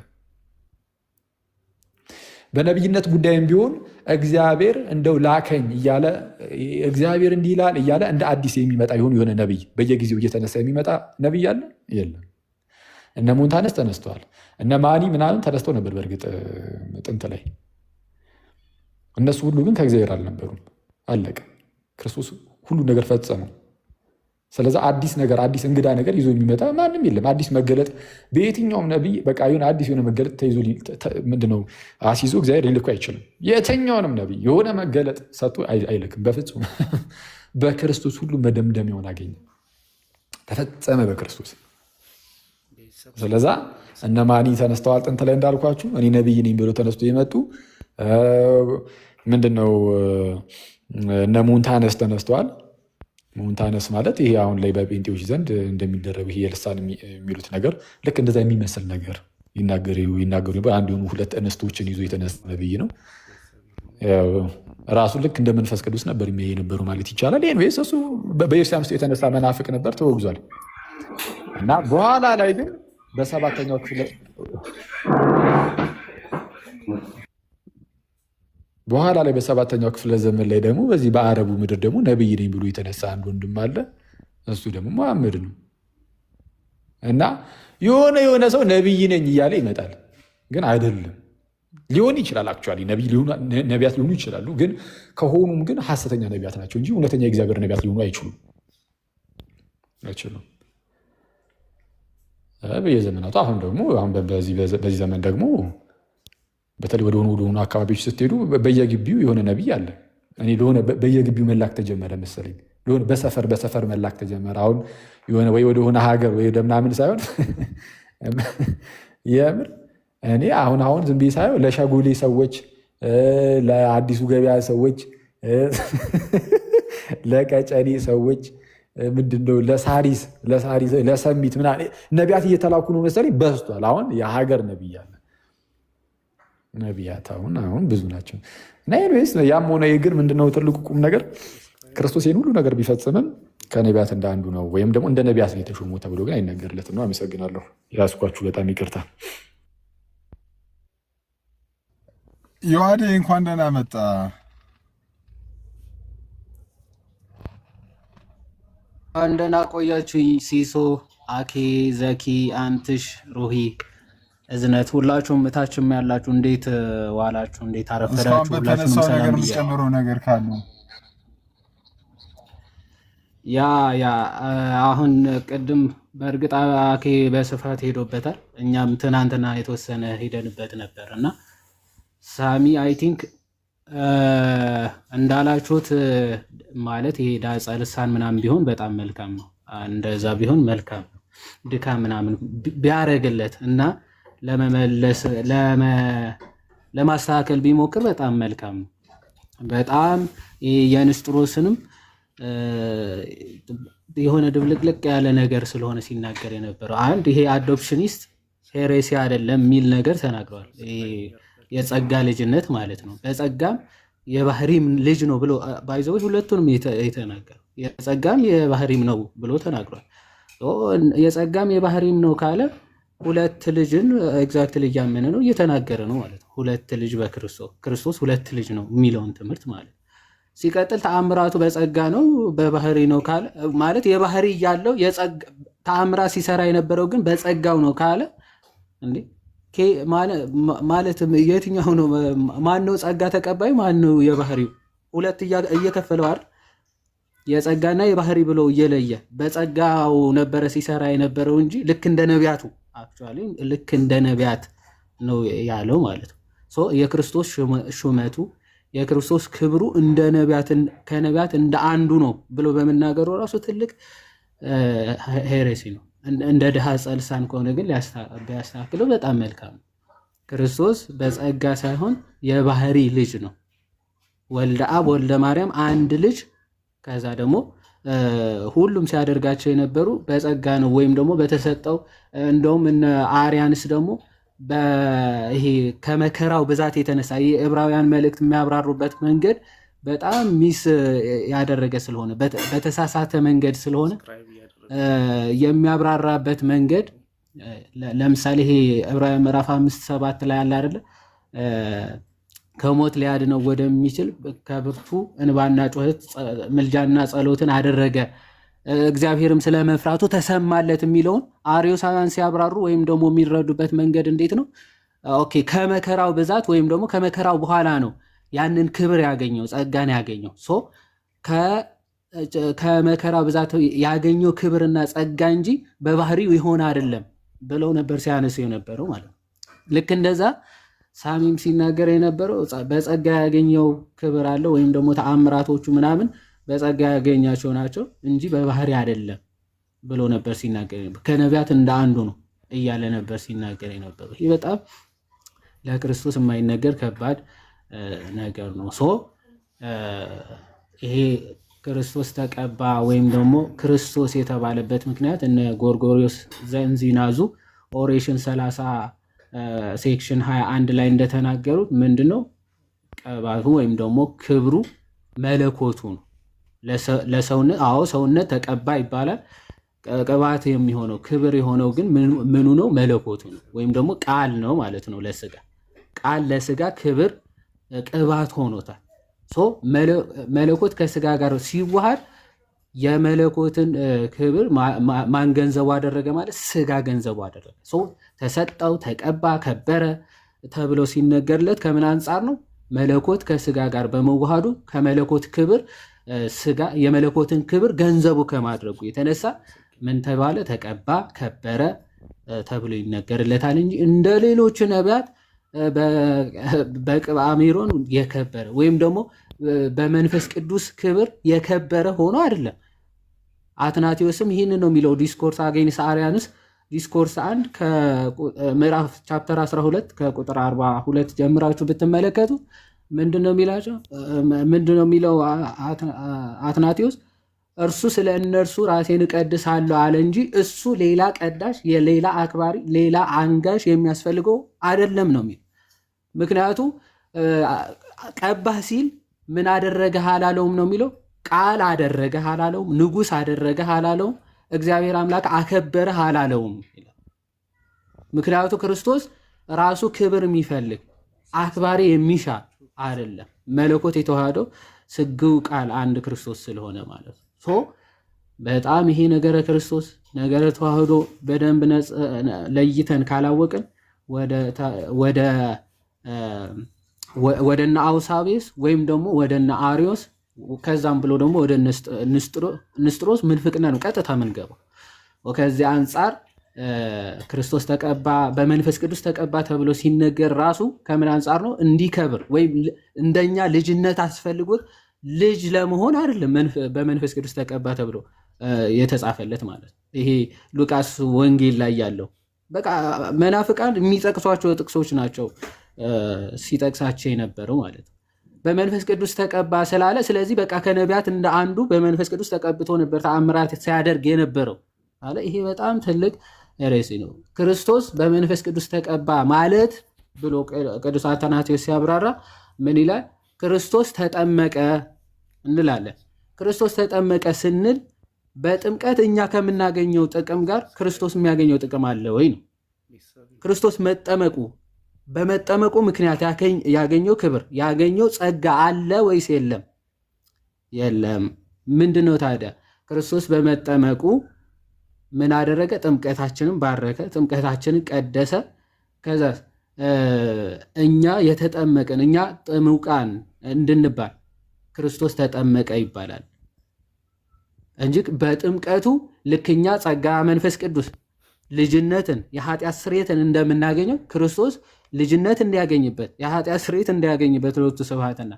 በነቢይነት ጉዳይም ቢሆን እግዚአብሔር እንደው ላከኝ እያለ እግዚአብሔር እንዲህ ይላል እያለ እንደ አዲስ የሚመጣ የሆነ ነቢይ በየጊዜው እየተነሳ የሚመጣ ነቢይ አለ? የለም። እነ ሞንታነስ ተነስተዋል። እነ ማኒ ምናምን ተነስተው ነበር በእርግጥ ጥንት ላይ። እነሱ ሁሉ ግን ከእግዚአብሔር አልነበሩም። አለቀ። ክርስቶስ ሁሉ ነገር ፈጸመው። ስለዚህ አዲስ ነገር አዲስ እንግዳ ነገር ይዞ የሚመጣ ማንም የለም። አዲስ መገለጥ በየትኛውም ነቢይ በቃ አዲስ የሆነ መገለጥ ተይዞ ምንድነው አስይዞ እግዚአብሔር ሊልኩ አይችልም። የትኛውንም ነቢይ የሆነ መገለጥ ሰጥቶ አይልክም በፍጹም። በክርስቶስ ሁሉ መደምደሚያውን አገኘ፣ ተፈጸመ በክርስቶስ። ስለዛ እነ ማኒ ተነስተዋል። ጥንት ላይ እንዳልኳችሁ እኔ ነቢይ ነኝ ብሎ ተነስቶ የመጡ ምንድነው እነ ሞንታነስ ተነስተዋል። ሞንታነስ ማለት ይሄ አሁን ላይ በጴንጤዎች ዘንድ እንደሚደረጉ ይሄ የልሳን የሚሉት ነገር ልክ እንደዛ የሚመስል ነገር ይናገሩ ነበር። አንድ የሆኑ ሁለት እንስቶችን ይዞ የተነሳ ነብይ ነው። ራሱ ልክ እንደ መንፈስ ቅዱስ ነበር የነበሩ ማለት ይቻላል። ይሄ እሱ በኢየሩሳሌም ውስጥ የተነሳ መናፍቅ ነበር፣ ተወግዟል። እና በኋላ ላይ ግን በሰባተኛው ክፍለ ዘመን ላይ ደግሞ በዚህ በአረቡ ምድር ደግሞ ነብይ ነኝ ብሎ የተነሳ አንድ ወንድም አለ። እሱ ደግሞ መሐመድ ነው። እና የሆነ ሰው ነብይ ነኝ እያለ ይመጣል፣ ግን አይደለም። ሊሆን ይችላል አክቹዋሊ ነቢያት ሊሆኑ ይችላሉ፣ ግን ከሆኑም ግን ሐሰተኛ ነቢያት ናቸው እንጂ እውነተኛ የእግዚአብሔር ነቢያት ሊሆኑ አይችሉም። በየዘመናቱ አሁን በዚህ ዘመን ደግሞ በተለይ ወደ ሆኑ አካባቢዎች ስትሄዱ በየግቢው የሆነ ነቢይ አለ። እኔ በየግቢው መላክ ተጀመረ መሰለኝ፣ በሰፈር መላክ ተጀመረ። አሁን የሆነ ወይ ወደ ሆነ ሀገር ወይ ወደ ምናምን ሳይሆን የምር እኔ አሁን ዝም ብዬ ሳይሆን ለሸጎሌ ሰዎች፣ ለአዲሱ ገበያ ሰዎች፣ ለቀጨኔ ሰዎች ምንድነው ለሳሪስ ለሰሚት ምናምን ነቢያት እየተላኩ ነው መሰለኝ። በዝቷል። አሁን የሀገር ነቢይ አለ። ነቢያት አሁን ብዙ ናቸው። እና ኤኒዌይስ ያም ሆነ ግን ምንድነው ትልቁ ቁም ነገር ክርስቶስ ይህን ሁሉ ነገር ቢፈጽምም ከነቢያት እንደ አንዱ ነው፣ ወይም ደግሞ እንደ ነቢያት ነው የተሾመው ተብሎ ግን አይነገርለትም ነው። አመሰግናለሁ። ያስኳችሁ በጣም ይቅርታ። ዮሐዴ እንኳን ደህና መጣ። እንደና ቆያችሁ። ሲሶ፣ አኬ፣ ዘኪ፣ አንትሽ፣ ሩሂ፣ እዝነት ሁላችሁም እታችም ያላችሁ እንዴት ዋላችሁ? እንዴት አረፈዳችሁ? ሁላችሁም ሰላም ብያለሁ። ነገር ካሉ አሁን ቅድም በእርግጥ አኬ በስፋት ሄዶበታል። እኛም ትናንትና የተወሰነ ሄደንበት ነበር እና ሳሚ አይ ቲንክ እንዳላችሁት ማለት ይሄ ዳጸ ልሳን ምናምን ቢሆን በጣም መልካም ነው። እንደዛ ቢሆን መልካም ነው። ድካም ምናምን ቢያረግለት እና ለመመለስ ለማስተካከል ቢሞክር በጣም መልካም ነው። በጣም የንስጥሮስንም የሆነ ድብልቅልቅ ያለ ነገር ስለሆነ ሲናገር የነበረው አንድ ይሄ አዶፕሽኒስት ሄሬሲ አይደለም የሚል ነገር ተናግረዋል። የጸጋ ልጅነት ማለት ነው። በጸጋም የባህሪም ልጅ ነው ብሎ ባይዘው ሁለቱንም የተናገረው የጸጋም የባህሪም ነው ብሎ ተናግሯል። የጸጋም የባህሪም ነው ካለ ሁለት ልጅን ኤግዛክትሊ እያመነ ነው እየተናገረ ነው ማለት ነው። ሁለት ልጅ በክርስቶስ ሁለት ልጅ ነው የሚለውን ትምህርት ማለት ነው። ሲቀጥል ተአምራቱ በጸጋ ነው በባህሪ ነው ካለ ማለት የባህሪ ያለው ተአምራት ሲሰራ የነበረው ግን በጸጋው ነው ካለ እንዴ ማለት የትኛው ነው? ማነው ጸጋ ተቀባይ? ማነው የባህሪው? ሁለት እየከፈለው አይደል? የጸጋና የባህሪ ብሎ እየለየ በጸጋው ነበረ ሲሰራ የነበረው እንጂ ልክ እንደ ነቢያቱ አክቹዋሊ ልክ እንደ ነቢያት ነው ያለው ማለት ነው። የክርስቶስ ሹመቱ የክርስቶስ ክብሩ እንደ ነቢያት ከነቢያት እንደ አንዱ ነው ብሎ በመናገሩ ራሱ ትልቅ ሄሬሲ ነው። እንደ ድሃ ጸልሳን ከሆነ ግን ቢያስተካክለው በጣም መልካም ነው። ክርስቶስ በጸጋ ሳይሆን የባህሪ ልጅ ነው። ወልደ አብ ወልደ ማርያም አንድ ልጅ። ከዛ ደግሞ ሁሉም ሲያደርጋቸው የነበሩ በጸጋ ነው ወይም ደግሞ በተሰጠው። እንደውም እነ አርያንስ ደግሞ ይሄ ከመከራው ብዛት የተነሳ የዕብራውያን መልእክት የሚያብራሩበት መንገድ በጣም ሚስ ያደረገ ስለሆነ በተሳሳተ መንገድ ስለሆነ የሚያብራራበት መንገድ ለምሳሌ ይሄ ዕብራውያን ምዕራፍ 5:7 ላይ አለ አይደለ? ከሞት ሊያድነው ወደሚችል ከብርቱ እንባና ጩኸት ምልጃና ጸሎትን አደረገ እግዚአብሔርም ስለ መፍራቱ ተሰማለት የሚለውን አርዮሳውያን ሲያብራሩ ወይም ደግሞ የሚረዱበት መንገድ እንዴት ነው? ኦኬ ከመከራው ብዛት ወይም ደግሞ ከመከራው በኋላ ነው ያንን ክብር ያገኘው ጸጋን ያገኘው። ሶ ከመከራው ብዛት ያገኘው ክብርና ጸጋ እንጂ በባህሪው ይሆን አይደለም ብለው ነበር ሲያነሱ የነበረው ማለት ነው። ልክ እንደዛ ሳሚም ሲናገር የነበረው በጸጋ ያገኘው ክብር አለ ወይም ደግሞ ተአምራቶቹ ምናምን በጸጋ ያገኛቸው ናቸው እንጂ በባህሪ አይደለም ብሎ ነበር ሲናገር ነበር። ከነቢያት እንደ አንዱ ነው እያለ ነበር ሲናገር የነበረው። ይህ በጣም ለክርስቶስ የማይነገር ከባድ ነገር ነው። ሶ ይሄ ክርስቶስ ተቀባ ወይም ደግሞ ክርስቶስ የተባለበት ምክንያት እነ ጎርጎሪዮስ ዘእንዚናዙ ኦሬሽን 30 ሴክሽን 21 ላይ እንደተናገሩት ምንድነው ቀባቱ ወይም ደግሞ ክብሩ መለኮቱ ነው። ለሰውነት ሰውነት ተቀባ ይባላል። ቅባት የሚሆነው ክብር የሆነው ግን ምኑ ነው? መለኮቱ ነው ወይም ደግሞ ቃል ነው ማለት ነው። ለስጋ ቃል ለስጋ ክብር ቅባት ሆኖታል። መለኮት ከስጋ ጋር ሲዋሃድ የመለኮትን ክብር ማን ገንዘቡ አደረገ ማለት ስጋ ገንዘቡ አደረገ። ተሰጠው፣ ተቀባ፣ ከበረ ተብሎ ሲነገርለት ከምን አንጻር ነው? መለኮት ከስጋ ጋር በመዋሃዱ ከመለኮት ክብር ስጋ የመለኮትን ክብር ገንዘቡ ከማድረጉ የተነሳ ምን ተባለ? ተቀባ፣ ከበረ ተብሎ ይነገርለታል እንጂ እንደ ሌሎች ነቢያት በቅብአ ሜሮን የከበረ ወይም ደግሞ በመንፈስ ቅዱስ ክብር የከበረ ሆኖ አይደለም። አትናቴዎስም ይህን ነው የሚለው ዲስኮርስ አጌንስት አርያንስ ዲስኮርስ 1 ከምዕራፍ ቻፕተር 12 ከቁጥር 42 ጀምራችሁ ብትመለከቱ ምንድነው የሚለው አትናቴዎስ? እርሱ ስለ እነርሱ ራሴን እቀድሳለሁ አለ እንጂ እሱ ሌላ ቀዳሽ፣ የሌላ አክባሪ፣ ሌላ አንጋሽ የሚያስፈልገው አይደለም ነው የሚለው። ምክንያቱ ቀባህ ሲል ምን አደረገህ አላለውም ነው የሚለው። ቃል አደረገህ አላለውም። ንጉሥ አደረገህ አላለውም። እግዚአብሔር አምላክ አከበረህ አላለውም። ምክንያቱ ክርስቶስ ራሱ ክብር የሚፈልግ አክባሪ የሚሻ አይደለም። መለኮት የተዋህደው ስግው ቃል አንድ ክርስቶስ ስለሆነ ማለት ነው። በጣም ይሄ ነገረ ክርስቶስ ነገረ ተዋህዶ በደንብ ለይተን ካላወቅን ወደነ አውሳቤስ ወይም ደግሞ ወደነ አሪዮስ ከዛም ብሎ ደግሞ ወደ ንስጥሮስ ምንፍቅና ነው ቀጥታ ምንገባው። ከዚህ አንጻር ክርስቶስ ተቀባ በመንፈስ ቅዱስ ተቀባ ተብሎ ሲነገር ራሱ ከምን አንጻር ነው? እንዲከብር ወይም እንደኛ ልጅነት አስፈልጎት ልጅ ለመሆን አይደለም በመንፈስ ቅዱስ ተቀባ ተብሎ የተጻፈለት ማለት ነው። ይሄ ሉቃስ ወንጌል ላይ ያለው በቃ መናፍቃን የሚጠቅሷቸው ጥቅሶች ናቸው ሲጠቅሳቸው የነበረው ማለት ነው። በመንፈስ ቅዱስ ተቀባ ስላለ ስለዚህ በቃ ከነቢያት እንደ አንዱ በመንፈስ ቅዱስ ተቀብቶ ነበር ተአምራት ሲያደርግ የነበረው አለ። ይሄ በጣም ትልቅ ርዕስ ነው። ክርስቶስ በመንፈስ ቅዱስ ተቀባ ማለት ብሎ ቅዱስ አትናቴዎስ ሲያብራራ ምን ይላል? ክርስቶስ ተጠመቀ እንላለን። ክርስቶስ ተጠመቀ ስንል በጥምቀት እኛ ከምናገኘው ጥቅም ጋር ክርስቶስ የሚያገኘው ጥቅም አለ ወይ ነው። ክርስቶስ በመጠመቁ ምክንያት ያገኘው ክብር ያገኘው ጸጋ አለ ወይስ የለም? የለም። ምንድነው ታዲያ? ክርስቶስ በመጠመቁ ምን አደረገ? ጥምቀታችንን ባረከ፣ ጥምቀታችንን ቀደሰ። ከዛ እኛ የተጠመቅን እኛ ጥሙቃን እንድንባል ክርስቶስ ተጠመቀ ይባላል እንጂ በጥምቀቱ ልክኛ ጸጋ መንፈስ ቅዱስ ልጅነትን የኃጢአት ስርየትን እንደምናገኘው ክርስቶስ ልጅነት እንዲያገኝበት የኃጢአት ስርየት እንዲያገኝበት ለወቱ ስብሐትና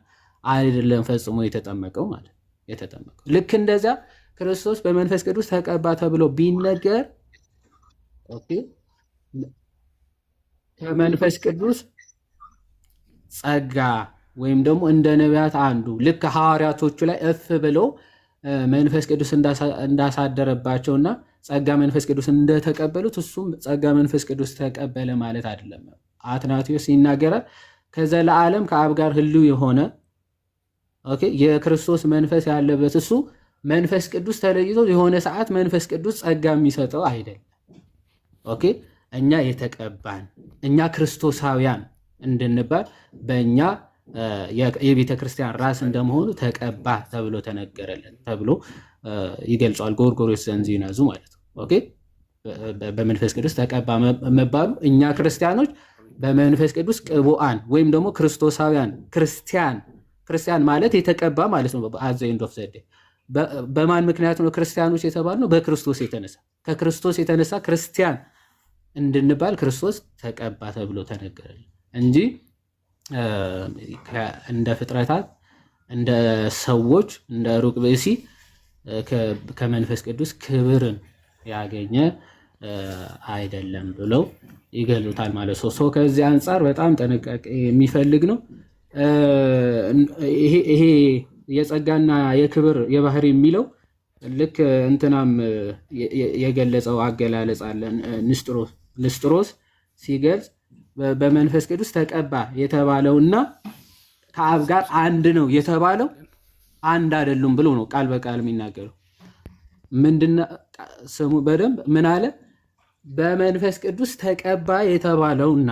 አይደለም ፈጽሞ የተጠመቀው ማለት የተጠመቀው። ልክ እንደዚያ ክርስቶስ በመንፈስ ቅዱስ ተቀባ ተብሎ ቢነገር ከመንፈስ ቅዱስ ጸጋ ወይም ደግሞ እንደ ነቢያት አንዱ ልክ ሐዋርያቶቹ ላይ እፍ ብሎ መንፈስ ቅዱስ እንዳሳደረባቸውና ጸጋ መንፈስ ቅዱስ እንደተቀበሉት እሱም ጸጋ መንፈስ ቅዱስ ተቀበለ ማለት አይደለም። አትናቴዎስ ይናገራል። ከዘለዓለም ከአብ ጋር ህልው የሆነ የክርስቶስ መንፈስ ያለበት እሱ መንፈስ ቅዱስ ተለይቶ የሆነ ሰዓት መንፈስ ቅዱስ ጸጋ የሚሰጠው አይደለም። እኛ የተቀባን እኛ ክርስቶሳውያን እንድንባል በእኛ የቤተ ክርስቲያን ራስ እንደመሆኑ ተቀባ ተብሎ ተነገረለን ተብሎ ይገልጿል። ጎርጎርዮስ ዘእንዚናዙ ማለት ነው። በመንፈስ ቅዱስ ተቀባ መባሉ እኛ ክርስቲያኖች በመንፈስ ቅዱስ ቅቡአን ወይም ደግሞ ክርስቶሳውያን ክርስቲያን ማለት የተቀባ ማለት ነው። አዘ ኤንድ ኦፍ ዘ ዴይ በማን ምክንያት ነው ክርስቲያኖች የተባልነው? በክርስቶስ የተነሳ ከክርስቶስ የተነሳ ክርስቲያን እንድንባል ክርስቶስ ተቀባ ተብሎ ተነገረልን እንጂ እንደ ፍጥረታት እንደ ሰዎች እንደ ሩቅ ብእሲ ከመንፈስ ቅዱስ ክብርን ያገኘ አይደለም ብለው ይገልጹታል ማለት ነው። ሰው ከዚህ አንጻር በጣም ጥንቃቄ የሚፈልግ ነው። ይሄ የጸጋና የክብር የባህሪ የሚለው ልክ እንትናም የገለጸው አገላለጽ አለ። ንስጥሮስ ሲገልጽ በመንፈስ ቅዱስ ተቀባ የተባለውና ከአብ ጋር አንድ ነው የተባለው አንድ አይደሉም ብሎ ነው ቃል በቃል የሚናገረው። ምንድነው ስሙ በደንብ ምን አለ? በመንፈስ ቅዱስ ተቀባ የተባለውና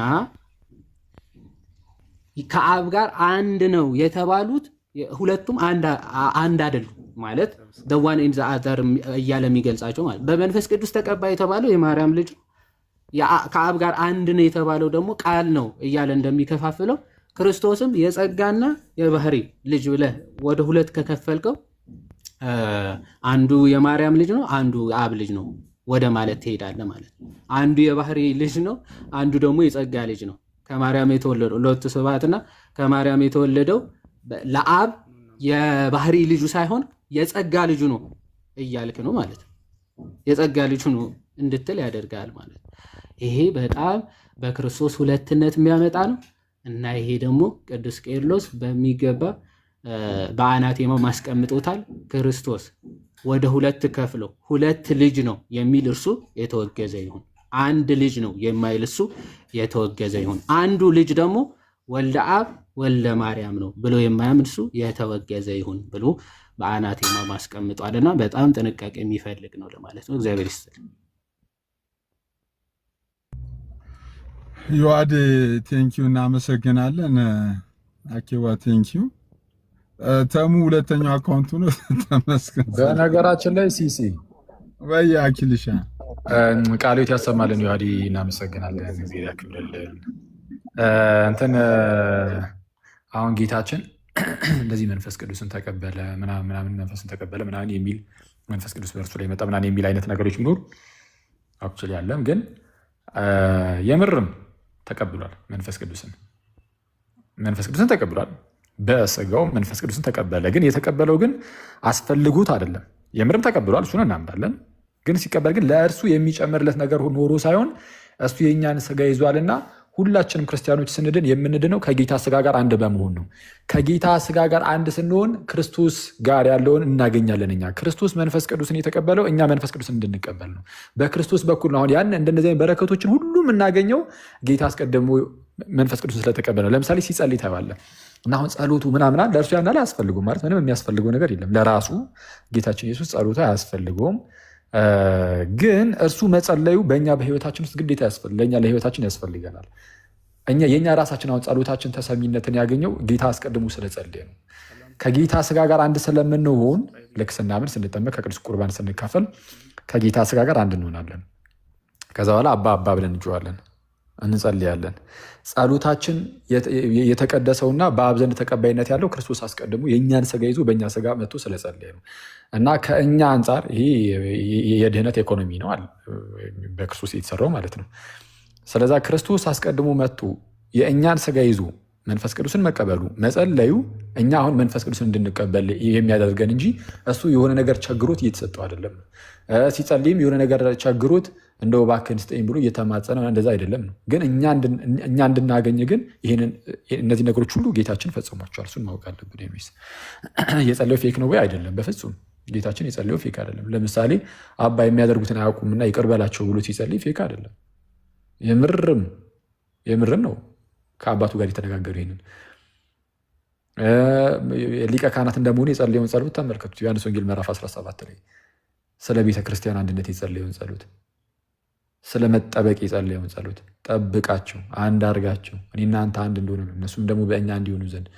ከአብ ጋር አንድ ነው የተባሉት ሁለቱም አንድ አይደሉም ማለት the one in the other እያለ የሚገልጻቸው ማለት። በመንፈስ ቅዱስ ተቀባ የተባለው የማርያም ልጅ ከአብ ጋር አንድ ነው የተባለው ደግሞ ቃል ነው እያለ እንደሚከፋፍለው ክርስቶስም የጸጋና የባህሪ ልጅ ብለህ ወደ ሁለት ከከፈልከው አንዱ የማርያም ልጅ ነው፣ አንዱ የአብ ልጅ ነው ወደ ማለት ትሄዳለህ ማለት ነው። አንዱ የባህሪ ልጅ ነው፣ አንዱ ደግሞ የጸጋ ልጅ ነው። ከማርያም የተወለደው ሎቱ ስብሐትና ከማርያም የተወለደው ለአብ የባህሪ ልጁ ሳይሆን የጸጋ ልጁ ነው እያልክ ነው ማለት ነው። የጸጋ ልጁ ነው እንድትል ያደርጋል ማለት ነው። ይሄ በጣም በክርስቶስ ሁለትነት የሚያመጣ ነው እና ይሄ ደግሞ ቅዱስ ቄርሎስ በሚገባ በአናቴማው ማስቀምጦታል። ክርስቶስ ወደ ሁለት ከፍሎ ሁለት ልጅ ነው የሚል እርሱ የተወገዘ ይሁን፣ አንድ ልጅ ነው የማይል እሱ የተወገዘ ይሁን፣ አንዱ ልጅ ደግሞ ወልደ አብ ወልደ ማርያም ነው ብሎ የማያምን እሱ የተወገዘ ይሁን ብሎ በአናቴማ ማስቀምጧልና በጣም ጥንቃቄ የሚፈልግ ነው ለማለት ነው። እግዚአብሔር ይስጥልኝ። ዮአድ ቴንኪዩ፣ እናመሰግናለን። አኬዋ ቴንኪዩ። ተሙ ሁለተኛው አካውንቱ ነው። ተመስገን። በነገራችን ላይ ሲሲ ወይ አኪልሻ ቃሎት ያሰማልን። ዮሐዲ እናመሰግናለን። ጊዜ ያክብርልን። እንትን አሁን ጌታችን እንደዚህ መንፈስ ቅዱስን ተቀበለ ምናምን መንፈስን ተቀበለ ምናምን የሚል መንፈስ ቅዱስ በእርሱ ላይ መጣ ምናምን የሚል አይነት ነገሮች ቢኖሩ አክቹዋሊ ያለም ግን የምርም ተቀብሏል። መንፈስ ቅዱስን ተቀብሏል። በስጋው መንፈስ ቅዱስን ተቀበለ። ግን የተቀበለው ግን አስፈልጉት አይደለም። የምርም ተቀብሏል፣ እሱን እናምናለን። ግን ሲቀበል ግን ለእርሱ የሚጨምርለት ነገር ኖሮ ሳይሆን እሱ የእኛን ስጋ ይዟልና ሁላችንም ክርስቲያኖች ስንድን የምንድነው ከጌታ ስጋ ጋር አንድ በመሆን ነው። ከጌታ ስጋ ጋር አንድ ስንሆን ክርስቶስ ጋር ያለውን እናገኛለን። እኛ ክርስቶስ መንፈስ ቅዱስን የተቀበለው እኛ መንፈስ ቅዱስን እንድንቀበል ነው። በክርስቶስ በኩል ነው። አሁን ያን እንደነዚህ በረከቶችን ሁሉ የምናገኘው ጌታ አስቀድሞ መንፈስ ቅዱስን ስለተቀበለ ነው። ለምሳሌ ሲጸልይ ተባለ እና አሁን ጸሎቱ ምናምና ለእርሱ ያን አያስፈልጉም ማለት ምንም የሚያስፈልገው ነገር የለም። ለራሱ ጌታችን ኢየሱስ ጸሎቱ አያስፈልገውም። ግን እርሱ መጸለዩ በእኛ በህይወታችን ውስጥ ግዴታ ለእኛ ለህይወታችን ያስፈልገናል። የእኛ ራሳችን አሁን ጸሎታችን ተሰሚነትን ያገኘው ጌታ አስቀድሞ ስለጸለየ ነው። ከጌታ ስጋ ጋር አንድ ስለምንሆን ልክ ስናምን ስንጠመቅ ከቅዱስ ቁርባን ስንካፈል ከጌታ ስጋ ጋር አንድ እንሆናለን። ከዛ በኋላ አባ አባ ብለን እንጮዋለን፣ እንጸልያለን። ጸሎታችን የተቀደሰውና በአብ ዘንድ ተቀባይነት ያለው ክርስቶስ አስቀድሞ የእኛን ስጋ ይዞ በእኛ ስጋ መጥቶ ስለጸለየ ነው። እና ከእኛ አንጻር ይሄ የድህነት ኢኮኖሚ ነው በክርስቶስ የተሰራው ማለት ነው። ስለዛ ክርስቶስ አስቀድሞ መጥቶ የእኛን ስጋ ይዞ መንፈስ ቅዱስን መቀበሉ መጸለዩ እኛ አሁን መንፈስ ቅዱስን እንድንቀበል የሚያደርገን እንጂ እሱ የሆነ ነገር ቸግሮት እየተሰጠው አይደለም። ሲጸልይም የሆነ ነገር ቸግሮት እንደው እባክህን ስጠኝ ብሎ እየተማጸነ እንደዛ አይደለም ነው። ግን እኛ እንድናገኝ ግን እነዚህ ነገሮች ሁሉ ጌታችን ፈጽሟቸዋል። እሱን ማወቅ አለብን። የሚስ የጸለየው ፌክ ነው ወይ? አይደለም፣ በፍጹም ጌታችን የጸለየው ፌክ አይደለም። ለምሳሌ አባ የሚያደርጉትን አያውቁምና ይቅር በላቸው ብሎ ሲጸልይ ፌክ አይደለም፣ የምርም ነው። ከአባቱ ጋር የተነጋገሩ ይሄንን ሊቀ ካህናት እንደመሆኑ የጸለየውን ጸሎት ተመልከቱት። ዮሐንስ ወንጌል ምዕራፍ 17 ላይ ስለ ቤተ ክርስቲያን አንድነት የጸለየውን ጸሎት፣ ስለ መጠበቅ የጸለየውን ጸሎት፣ ጠብቃቸው፣ አንድ አድርጋቸው እኔና አንተ አንድ እንደሆነ እነሱም ደግሞ በእኛ እንዲሆኑ ዘንድ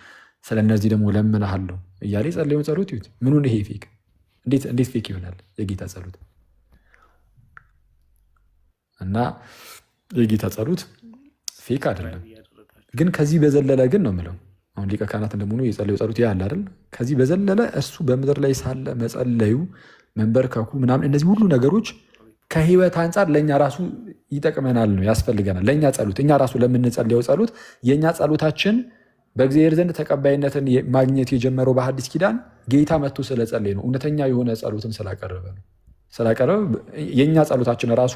ስለ እነዚህ ደግሞ ለምንሃለሁ እያለ የጸለየውን ጸሎት ይዩት። ምኑን ይሄ ፌክ? እንዴት ፌክ ይሆናል የጌታ ጸሎት? እና የጌታ ጸሎት ፌክ አይደለም። ግን ከዚህ በዘለለ ግን ነው የምለው አሁን ሊቀ ካህናት እንደመሆኑ የጸለየው ጸሎት ያለ አይደል? ከዚህ በዘለለ እሱ በምድር ላይ ሳለ መጸለዩ፣ መንበርከኩ ምናምን እነዚህ ሁሉ ነገሮች ከህይወት አንጻር ለእኛ ራሱ ይጠቅመናል ነው ያስፈልገናል። ለእኛ ጸሎት እኛ ራሱ ለምንጸልየው ጸሎት የእኛ ጸሎታችን በእግዚአብሔር ዘንድ ተቀባይነትን ማግኘት የጀመረው በሐዲስ ኪዳን ጌታ መጥቶ ስለጸለየ ነው። እውነተኛ የሆነ ጸሎትን ስላቀረበ ነው። የእኛ ጸሎታችን ራሱ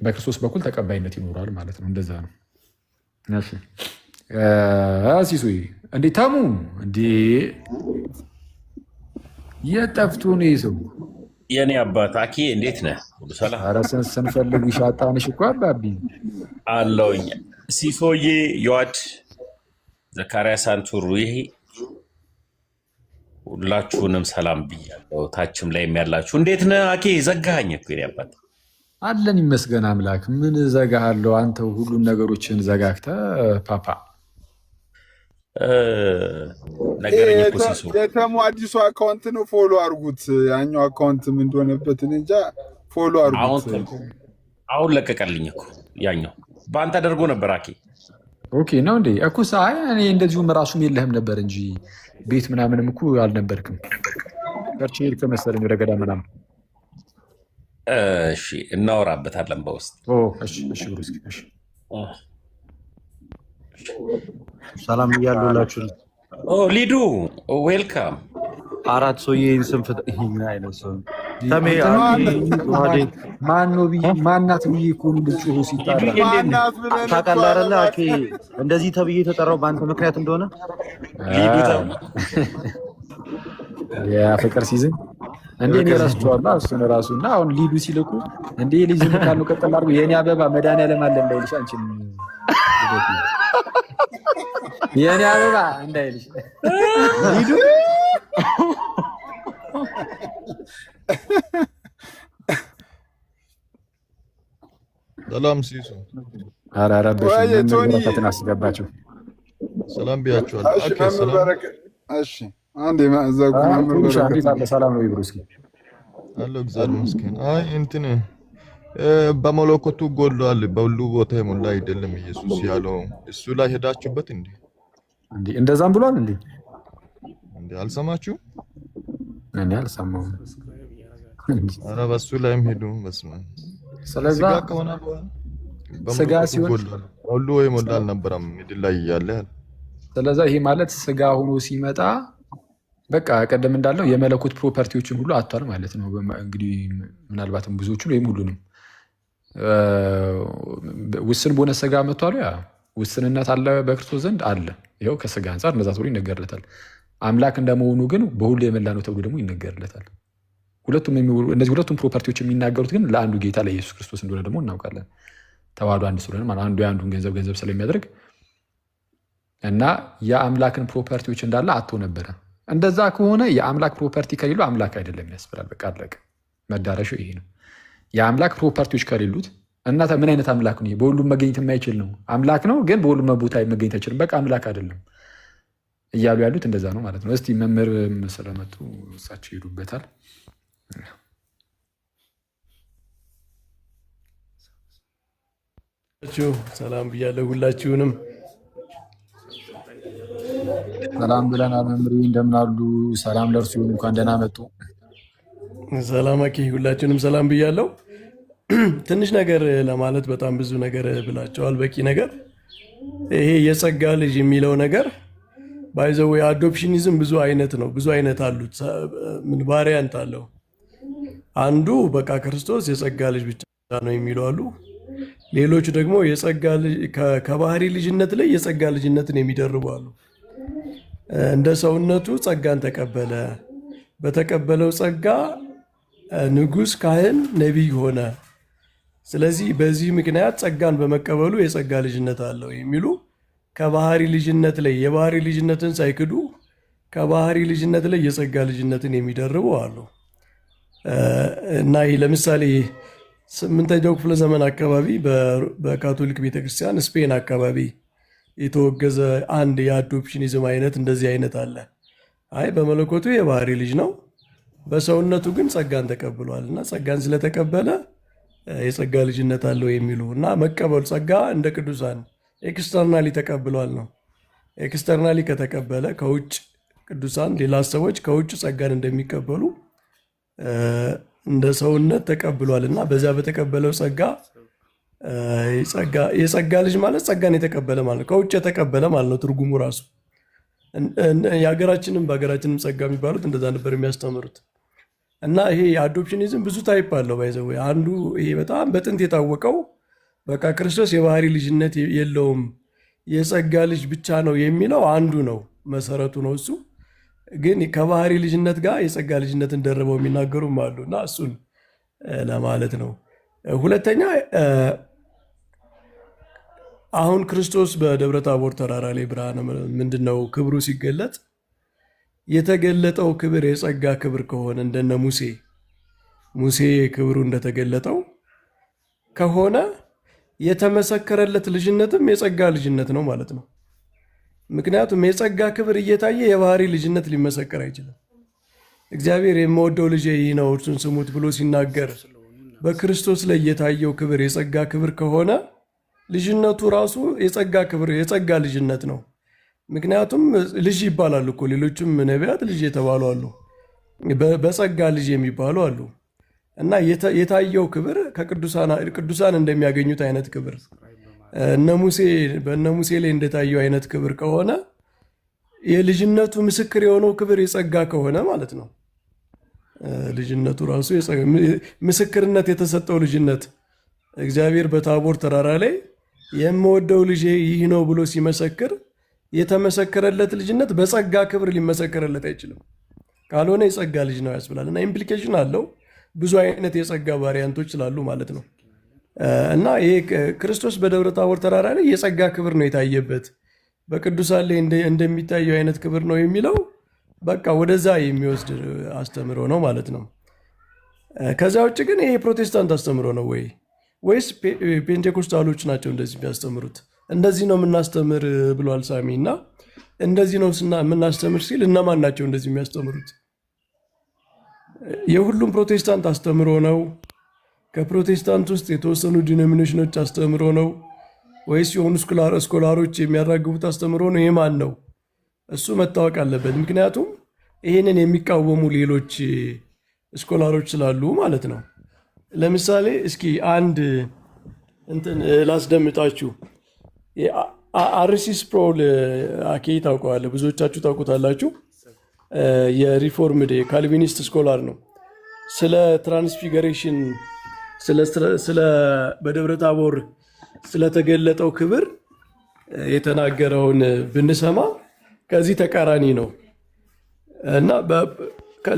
በክርስቶስ በኩል ተቀባይነት ይኖራል ማለት ነው። እንደዛ ነው። ሲሱ እንዴ ታሙ እንዴ የጠፍቱ ነው ሰው የኔ አባት አኪ እንዴት ነህ? ሁሉ ሰላም? ኧረ ስንፈልግ ሻጣንሽ እኮ አባቢ አለውኝ። ሲሶዬ፣ ዮአድ፣ ዘካርያስ፣ አንቱሩ ይሄ ሁላችሁንም ሰላም ብያለሁ። ታችም ላይም ያላችሁ እንዴት ነህ? አኪ ዘጋኸኝ እኮ የኔ አባት። አለን ይመስገን አምላክ። ምን ዘጋሃለሁ? አንተ ሁሉን ነገሮችን ዘጋግተህ ፓፓ ነገረኝ እኮ ሲሶ። የተሙ አዲሱ አካውንት ነው፣ ፎሎ አድርጉት። ያኛው አካውንት ምን እንደሆነበት እንጃ፣ ፎሎ አድርጉት። አሁን ለቀቀልኝ እኮ ያኛው በአንተ አደርጎ ነበር አኪ። ኦኬ ነው እንዴ? እኮ ሳይ እኔ እንደዚሁም ራሱም የለህም ነበር እንጂ ቤት ምናምንም እኮ አልነበርክም። ቸርች ሄድክ መሰለኝ ወደ ገዳ ምናምን። እሺ እናወራበታለን በውስጥ። ሰላም እያሉላችሁ ሊዱ ዌልካም። አራት ሰውዬ ስንፍት ምን አይነት ሰው ማናት ብዬ እኮ ልጩሁ ሲጣራ ታውቃለህ አይደለ? እንደዚህ ተብዬ የተጠራው በአንተ ምክንያት እንደሆነ የፍቅር ሲዝን እንዴ እኔ እረስቸዋለሁ እሱን እራሱ እና አሁን ሊዱ ሲልኩ እንዴ ልጅ ካሉ ቀጥል አድርጎ የእኔ አበባ መድኃኒዓለም አለ እንዳይልሽ አንቺን የእኔ አበባ እንዳይልሽ ሊዱ ሰላም ሲሱ። ኧረ ረበሽን አስገባቸው። ሰላም ብያቸዋለሁ። እሺ አንዴ ሰላም ነው ይብሩ። እስኪ አለው እግዚአብሔር ይመስገን። አይ እንትን በመለኮቱ ጎሏል፣ በሁሉ ቦታ የሞላ አይደለም ኢየሱስ ያለው እሱ ላይ ሄዳችሁበት እንዴ? እንደዛም ብሏል እንዴ? አልሰማችሁ? እኔ አልሰማሁም። ኧረ በሱ ላይም ሄዱ። በስመ አብ። ስለዛ ከሆነ ስጋ ሲሆን ሁሉ የሞላ አልነበረም ምድር ላይ እያለ። ስለዛ ይሄ ማለት ስጋ ሆኖ ሲመጣ በቃ ቀደም እንዳለው የመለኮት ፕሮፐርቲዎችን ሁሉ አጥቷል ማለት ነው። እንግዲህ ምናልባትም ብዙዎቹን ወይም ሁሉንም ውስን በሆነ ስጋ መጥቷል። ያ ውስንነት አለ በክርስቶስ ዘንድ አለ። ይኸው ከስጋ አንጻር እንደዛ ተብሎ ይነገርለታል። አምላክ እንደመሆኑ ግን በሁሉ የመላ ነው ተብሎ ደግሞ ይነገርለታል። እነዚህ ሁለቱም ፕሮፐርቲዎች የሚናገሩት ግን ለአንዱ ጌታ ለኢየሱስ ክርስቶስ እንደሆነ ደግሞ እናውቃለን። ተዋህዶ አንድ ስለሆነ ማለት አንዱ የአንዱን ገንዘብ ስለሚያደርግ እና የአምላክን ፕሮፐርቲዎች እንዳለ አጥቶ ነበረ። እንደዛ ከሆነ የአምላክ ፕሮፐርቲ ከሌለው አምላክ አይደለም ያስብላል። በቃ አለቀ። መዳረሻው ይሄ ነው። የአምላክ ፕሮፐርቲዎች ከሌሉት እና ምን አይነት አምላክ ነው? በሁሉም መገኘት የማይችል ነው። አምላክ ነው ግን በሁሉም ቦታ መገኘት አይችልም። በቃ አምላክ አይደለም እያሉ ያሉት እንደዛ ነው ማለት ነው። እስቲ መምህር ስለመጡ እሳቸው ይሄዱበታል። ሰላም ብያለሁ ሁላችሁንም። ሰላም ብለናል። መምህር እንደምን አሉ? ሰላም ለእርሱ እንኳን ደህና መጡ። ሰላም አኪ፣ ሁላችሁንም ሰላም ብያለሁ። ትንሽ ነገር ለማለት በጣም ብዙ ነገር ብላቸዋል፣ በቂ ነገር። ይሄ የጸጋ ልጅ የሚለው ነገር ባይዘው የአዶፕሽኒዝም ብዙ አይነት ነው፣ ብዙ አይነት አሉት። ምን ቫሪያንት አለው? አንዱ በቃ ክርስቶስ የጸጋ ልጅ ብቻ ነው የሚሉ አሉ። ሌሎች ደግሞ የጸጋ ልጅ ከባህሪ ልጅነት ላይ የጸጋ ልጅነትን የሚደርቡ አሉ። እንደ ሰውነቱ ጸጋን ተቀበለ፣ በተቀበለው ጸጋ ንጉሥ፣ ካህን፣ ነቢይ ሆነ። ስለዚህ በዚህ ምክንያት ጸጋን በመቀበሉ የጸጋ ልጅነት አለው የሚሉ ከባህሪ ልጅነት ላይ የባህሪ ልጅነትን ሳይክዱ ከባህሪ ልጅነት ላይ የጸጋ ልጅነትን የሚደርቡ አሉ። እና ይህ ለምሳሌ 8ኛው ክፍለ ዘመን አካባቢ በካቶሊክ ቤተክርስቲያን ስፔን አካባቢ የተወገዘ አንድ የአዶፕሽኒዝም አይነት እንደዚህ አይነት አለ። አይ በመለኮቱ የባህሪ ልጅ ነው፣ በሰውነቱ ግን ጸጋን ተቀብሏል እና ጸጋን ስለተቀበለ የጸጋ ልጅነት አለው የሚሉ እና መቀበሉ ጸጋ እንደ ቅዱሳን ኤክስተርናሊ ተቀብሏል ነው። ኤክስተርናሊ ከተቀበለ ከውጭ ቅዱሳን ሌላ ሰዎች ከውጭ ጸጋን እንደሚቀበሉ እንደ ሰውነት ተቀብሏል እና በዚያ በተቀበለው ጸጋ የጸጋ ልጅ ማለት ጸጋን የተቀበለ ማለት ነው። ከውጭ የተቀበለ ማለት ነው ትርጉሙ ራሱ። በሀገራችንም ጸጋ የሚባሉት እንደዛ ነበር የሚያስተምሩት። እና ይሄ የአዶፕሽኒዝም ብዙ ታይፕ አለው። ባይዘው አንዱ ይሄ በጣም በጥንት የታወቀው በቃ ክርስቶስ የባህሪ ልጅነት የለውም የጸጋ ልጅ ብቻ ነው የሚለው አንዱ ነው፣ መሰረቱ ነው እሱ። ግን ከባህሪ ልጅነት ጋር የጸጋ ልጅነትን ደርበው የሚናገሩም አሉ እና እሱን ለማለት ነው። ሁለተኛ አሁን ክርስቶስ በደብረ ታቦር ተራራ ላይ ብርሃነ ምንድነው ክብሩ ሲገለጥ የተገለጠው ክብር የጸጋ ክብር ከሆነ እንደነ ሙሴ ክብሩ እንደተገለጠው ከሆነ የተመሰከረለት ልጅነትም የጸጋ ልጅነት ነው ማለት ነው። ምክንያቱም የጸጋ ክብር እየታየ የባህሪ ልጅነት ሊመሰከር አይችልም። እግዚአብሔር የምወደው ልጄ ይህ ነው እርሱን ስሙት ብሎ ሲናገር በክርስቶስ ላይ የታየው ክብር የጸጋ ክብር ከሆነ ልጅነቱ ራሱ የጸጋ ክብር የጸጋ ልጅነት ነው። ምክንያቱም ልጅ ይባላሉ እኮ ሌሎችም ነቢያት ልጅ የተባሉ አሉ፣ በጸጋ ልጅ የሚባሉ አሉ። እና የታየው ክብር ቅዱሳን እንደሚያገኙት አይነት ክብር በእነ ሙሴ ላይ እንደታየው አይነት ክብር ከሆነ የልጅነቱ ምስክር የሆነው ክብር የጸጋ ከሆነ ማለት ነው። ልጅነቱ ራሱ ምስክርነት የተሰጠው ልጅነት እግዚአብሔር በታቦር ተራራ ላይ የምወደው ልጄ ይህ ነው ብሎ ሲመሰክር የተመሰከረለት ልጅነት በጸጋ ክብር ሊመሰከረለት አይችልም። ካልሆነ የጸጋ ልጅ ነው ያስብላል። እና ኢምፕሊኬሽን አለው ብዙ አይነት የጸጋ ቫሪያንቶች ስላሉ ማለት ነው። እና ይሄ ክርስቶስ በደብረ ታቦር ተራራ ላይ የጸጋ ክብር ነው የታየበት በቅዱሳን ላይ እንደሚታየው አይነት ክብር ነው የሚለው በቃ ወደዛ የሚወስድ አስተምሮ ነው ማለት ነው። ከዚያ ውጭ ግን ይሄ ፕሮቴስታንት አስተምሮ ነው ወይስ ፔንቴኮስታሎች ናቸው እንደዚህ የሚያስተምሩት? እንደዚህ ነው የምናስተምር ብሏል ሳሚ። እና እንደዚህ ነው የምናስተምር ሲል እነማን ናቸው እንደዚህ የሚያስተምሩት? የሁሉም ፕሮቴስታንት አስተምሮ ነው? ከፕሮቴስታንት ውስጥ የተወሰኑ ዲኖሚኔሽኖች አስተምሮ ነው ወይስ የሆኑ ስኮላሮች የሚያራግቡት አስተምሮ ነው? የማን ነው? እሱ መታወቅ አለበት። ምክንያቱም ይህንን የሚቃወሙ ሌሎች ስኮላሮች ስላሉ ማለት ነው። ለምሳሌ እስኪ አንድ እንትን ላስደምጣችሁ። አርሲስ ፕሮል አኬ ታውቀዋለህ፣ ብዙዎቻችሁ ታውቁታላችሁ። የሪፎርምድ ካልቪኒስት ስኮላር ነው። ስለ ትራንስፊገሬሽን በደብረ ታቦር ስለተገለጠው ክብር የተናገረውን ብንሰማ ከዚህ ተቃራኒ ነው እና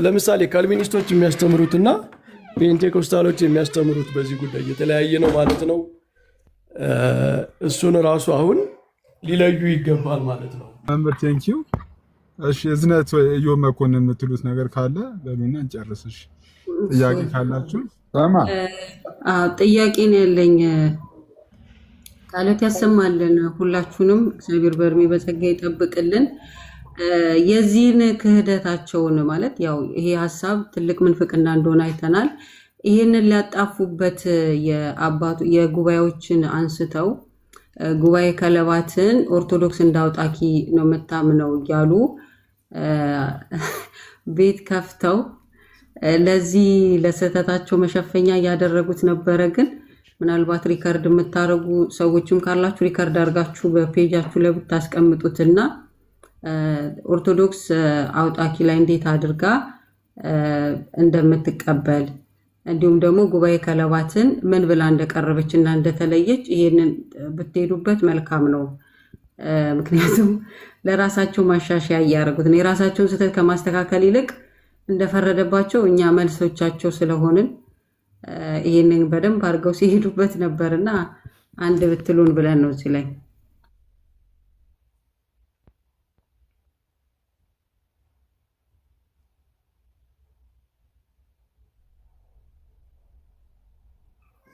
ለምሳሌ ካልቪኒስቶች የሚያስተምሩትና ፔንቴኮስታሎች የሚያስተምሩት በዚህ ጉዳይ የተለያየ ነው ማለት ነው። እሱን ራሱ አሁን ሊለዩ ይገባል ማለት ነው። መምህር ቴንኪው። እሺ እዝነት ወይ እዮብ መኮንን የምትሉት ነገር ካለ በሉና እንጨርስሽ። ጥያቄ ካላችሁ ጥያቄ ነው ያለኝ። ቃላት ያሰማልን ሁላችሁንም፣ እግዚአብሔር በእድሜ በጸጋ ይጠብቅልን። የዚህን ክህደታቸውን ማለት ያው ይሄ ሀሳብ ትልቅ ምንፍቅና እንደሆነ አይተናል። ይህንን ሊያጣፉበት የጉባኤዎችን አንስተው ጉባኤ ከለባትን ኦርቶዶክስ እንዳውጣኪ ነው የምታምነው እያሉ ቤት ከፍተው ለዚህ ለስህተታቸው መሸፈኛ እያደረጉት ነበረ። ግን ምናልባት ሪከርድ የምታደርጉ ሰዎችም ካላችሁ ሪከርድ አድርጋችሁ በፔጃችሁ ላይ ብታስቀምጡትና ኦርቶዶክስ አውጣኪ ላይ እንዴት አድርጋ እንደምትቀበል እንዲሁም ደግሞ ጉባኤ ከለባትን ምን ብላ እንደቀረበች እና እንደተለየች ይሄንን ብትሄዱበት መልካም ነው። ምክንያቱም ለራሳቸው ማሻሻያ እያደረጉት ነው። የራሳቸውን ስህተት ከማስተካከል ይልቅ እንደፈረደባቸው እኛ መልሶቻቸው ስለሆንን ይሄንን በደንብ አድርገው ሲሄዱበት ነበርና አንድ ብትሉን ብለን ነው እዚህ ላይ።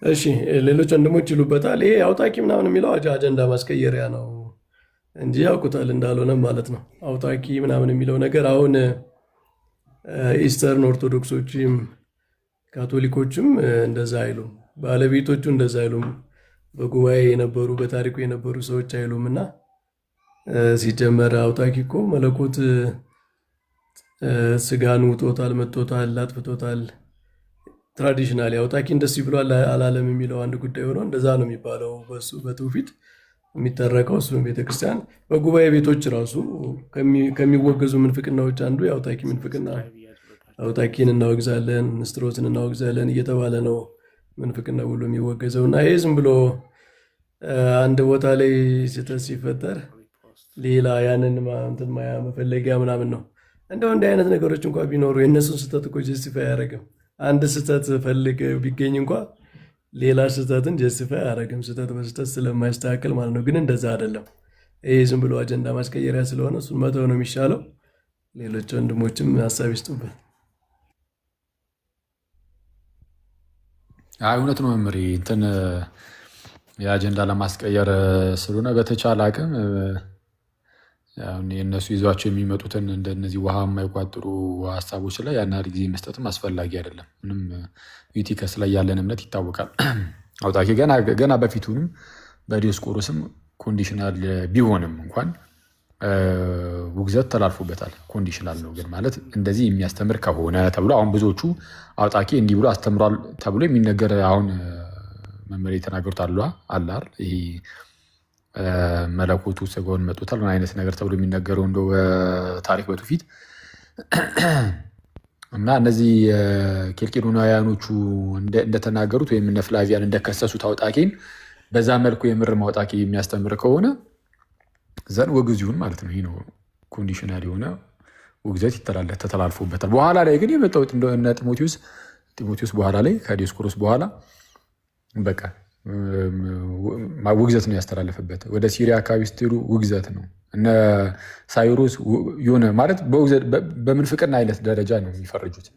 እሺ ሌሎች ወንድሞች ይሉበታል። ይሄ አውጣቂ ምናምን የሚለው አጀንዳ ማስቀየሪያ ነው እንጂ ያውቁታል እንዳልሆነም ማለት ነው። አውጣቂ ምናምን የሚለው ነገር አሁን ኢስተርን ኦርቶዶክሶችም ካቶሊኮችም እንደዛ አይሉም፣ ባለቤቶቹ እንደዛ አይሉም፣ በጉባኤ የነበሩ በታሪኩ የነበሩ ሰዎች አይሉም። እና ሲጀመር አውጣቂ እኮ መለኮት ስጋን ውጦታል፣ መጥቶታል፣ አጥፍቶታል። ትራዲሽናሊ አውጣቂ እንደዚህ ብሏል አላለም የሚለው አንድ ጉዳይ ሆኖ እንደዛ ነው የሚባለው። በሱ በትውፊት የሚተረከው እሱ ቤተክርስቲያን በጉባኤ ቤቶች ራሱ ከሚወገዙ ምንፍቅናዎች አንዱ የአውጣቂ ምንፍቅና። አውጣቂን እናወግዛለን፣ ንስጥሮስን እናወግዛለን እየተባለ ነው ምንፍቅና ብሎ የሚወገዘው። እና ይሄ ዝም ብሎ አንድ ቦታ ላይ ስህተት ሲፈጠር ሌላ ያንን እንትን ማያ መፈለጊያ ምናምን ነው። እንደው እንዲህ አይነት ነገሮች እንኳ ቢኖሩ የእነሱን ስህተት እኮ ጀስቲፋይ አያደርግም። አንድ ስህተት ፈልግ ቢገኝ እንኳ ሌላ ስህተትን ጀስቲፋይ አያደርግም፣ ስህተት በስህተት ስለማይስተካከል ማለት ነው። ግን እንደዛ አይደለም። ይህ ዝም ብሎ አጀንዳ ማስቀየሪያ ስለሆነ እሱን መተው ነው የሚሻለው። ሌሎች ወንድሞችም ሀሳብ ይስጡበት። እውነት ነው መምህሬ። እንትን የአጀንዳ ለማስቀየር ስለሆነ በተቻለ አቅም የእነሱ ይዟቸው የሚመጡትን እንደነዚህ ውሃ የማይቋጥሩ ሀሳቦች ላይ ያን ያህል ጊዜ መስጠትም አስፈላጊ አይደለም። ምንም ዩቲከስ ላይ ያለን እምነት ይታወቃል። አውጣቂ ገና በፊቱንም በዲዮስቆሮስም ኮንዲሽናል ቢሆንም እንኳን ውግዘት ተላልፎበታል። ኮንዲሽናል ነው ግን ማለት እንደዚህ የሚያስተምር ከሆነ ተብሎ አሁን ብዙዎቹ አውጣቂ እንዲህ ብሎ አስተምሯል ተብሎ የሚነገር አሁን መምህር የተናገሩት አላር ይሄ መለኮቱ ስጋውን መጥቶታል ምን አይነት ነገር ተብሎ የሚነገረው እንደው በታሪክ በትውፊት እና እነዚህ ኬልቄዶናውያኖቹ እንደተናገሩት ወይም እነ ፍላቪያን እንደከሰሱት አውጣቂን በዛ መልኩ የምርም አውጣቂ የሚያስተምር ከሆነ ዘን ወግዝ ይሁን ማለት ነው። ይህ ነው ኮንዲሽናል የሆነ ውግዘት ተተላልፎበታል። በኋላ ላይ ግን የመጣሁት እነ ጢሞቴዎስ በኋላ ላይ ከዲዮስቆሮስ በኋላ በቃ ውግዘት ነው ያስተላለፈበት። ወደ ሲሪያ አካባቢ ስትሄዱ ውግዘት ነው። እነ ሳይሮስ የሆነ ማለት በምንፍቅና አይነት ደረጃ ነው የሚፈርጁት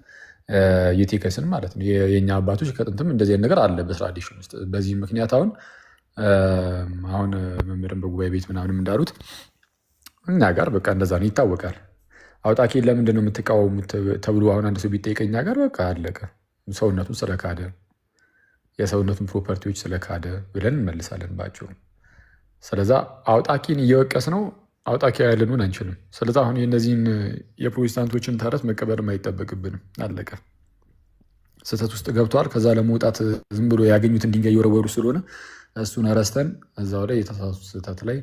ዩቲከስን ማለት ነው። የእኛ አባቶች ከጥንትም እንደዚህ ነገር አለ በትራዲሽን ውስጥ። በዚህ ምክንያት አሁን መምህርን በጉባኤ ቤት ምናምንም እንዳሉት እኛ ጋር በቃ እንደዛ ነው ይታወቃል። አውጣኪን ለምንድን ነው የምትቃወሙት ተብሎ አሁን አንድ ሰው ቢጠይቀኝ ጋር በቃ አለቀ። ሰውነቱን ስለካደ የሰውነቱን ፕሮፐርቲዎች ስለካደ ብለን እንመልሳለን ባጭሩ። ስለዛ አውጣኪን እየወቀስ ነው አውጣኪ ያለንን አንችልም። ስለዛ አሁን የእነዚህን የፕሮቴስታንቶችን ተረት መቀበልም አይጠበቅብንም። አለቀ። ስህተት ውስጥ ገብተዋል። ከዛ ለመውጣት ዝም ብሎ ያገኙትን ድንጋይ እየወረወሩ ስለሆነ እሱን ረስተን እዛው ላይ የተሳሳቱ ስህተት ላይ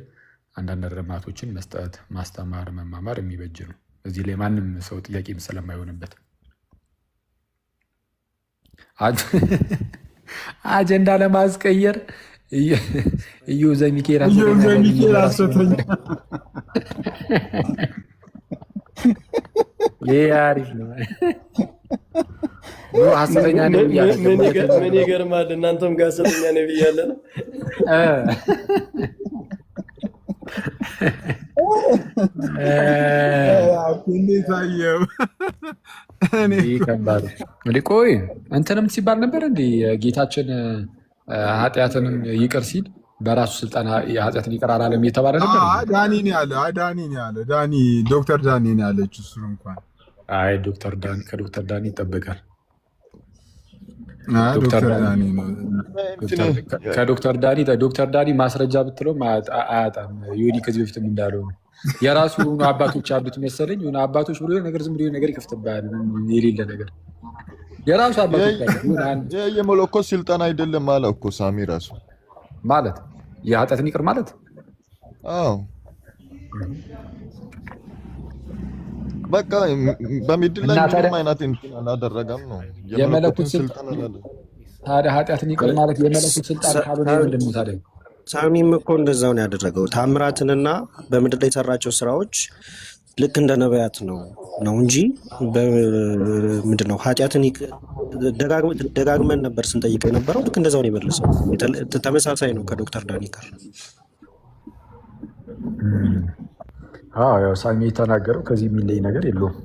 አንዳንድ እርማቶችን መስጠት፣ ማስተማር፣ መማማር የሚበጅ ነው። እዚህ ላይ ማንም ሰው ጥያቄ ስለማይሆንበት አጀንዳ ለማስቀየር እዩ ዘሚኬል አሰተኛ አሪፍ ነው። ሐሰተኛ ምን ይገርማል። እናንተም ጋር ሐሰተኛ ነብይ ያለ ነው። ቆይ እንትንም ሲባል ነበር እንደ ጌታችን ኃጢአትንም ይቅር ሲል በራሱ ስልጣን ኃጢአትን ይቅር አላለም እየተባለ ነበር። ዳኒ ዶክተር ዳኒ ነው ያለች። እሱ እንኳን አይ ከዶክተር ዳኒ ይጠበቃል። ዶክተር ዳኒ ማስረጃ ብትለው አያጣም። ዮኒ ከዚህ በፊትም እንዳለው ነው የራሱ አባቶች አሉት መሰለኝ። ሆነ አባቶች ብሎ ነገር ዝም ብሎ ነገር ይከፍትብሃል የሌለ ነገር የራሱ አባቶች የመለኮት ስልጣን አይደለም ማለት እኮ ሳሚ ራሱ ማለት የኃጢአትን ይቅር ማለት አዎ በቃ በምድር ላይ ምንም አይነት እንትን አላደረገም ነው የመለኮት ስልጣን አለ። ታዲያ ኃጢአትን ይቅር ማለት የመለኮት ስልጣን ካልሆነ ምንድን ነው ታዲያ? ሳሚም እኮ እንደዛው ነው ያደረገው። ታምራትንና በምድር ላይ የሰራቸው ስራዎች ልክ እንደ ነቢያት ነው እንጂ ምንድነው ኃጢአትን ደጋግመን ነበር ስንጠይቅ የነበረው። ልክ እንደዛው ነው የመለሰው። ተመሳሳይ ነው ከዶክተር ዳኒ ጋር። ያው ሳሚ የተናገረው ከዚህ የሚለይ ነገር የለውም።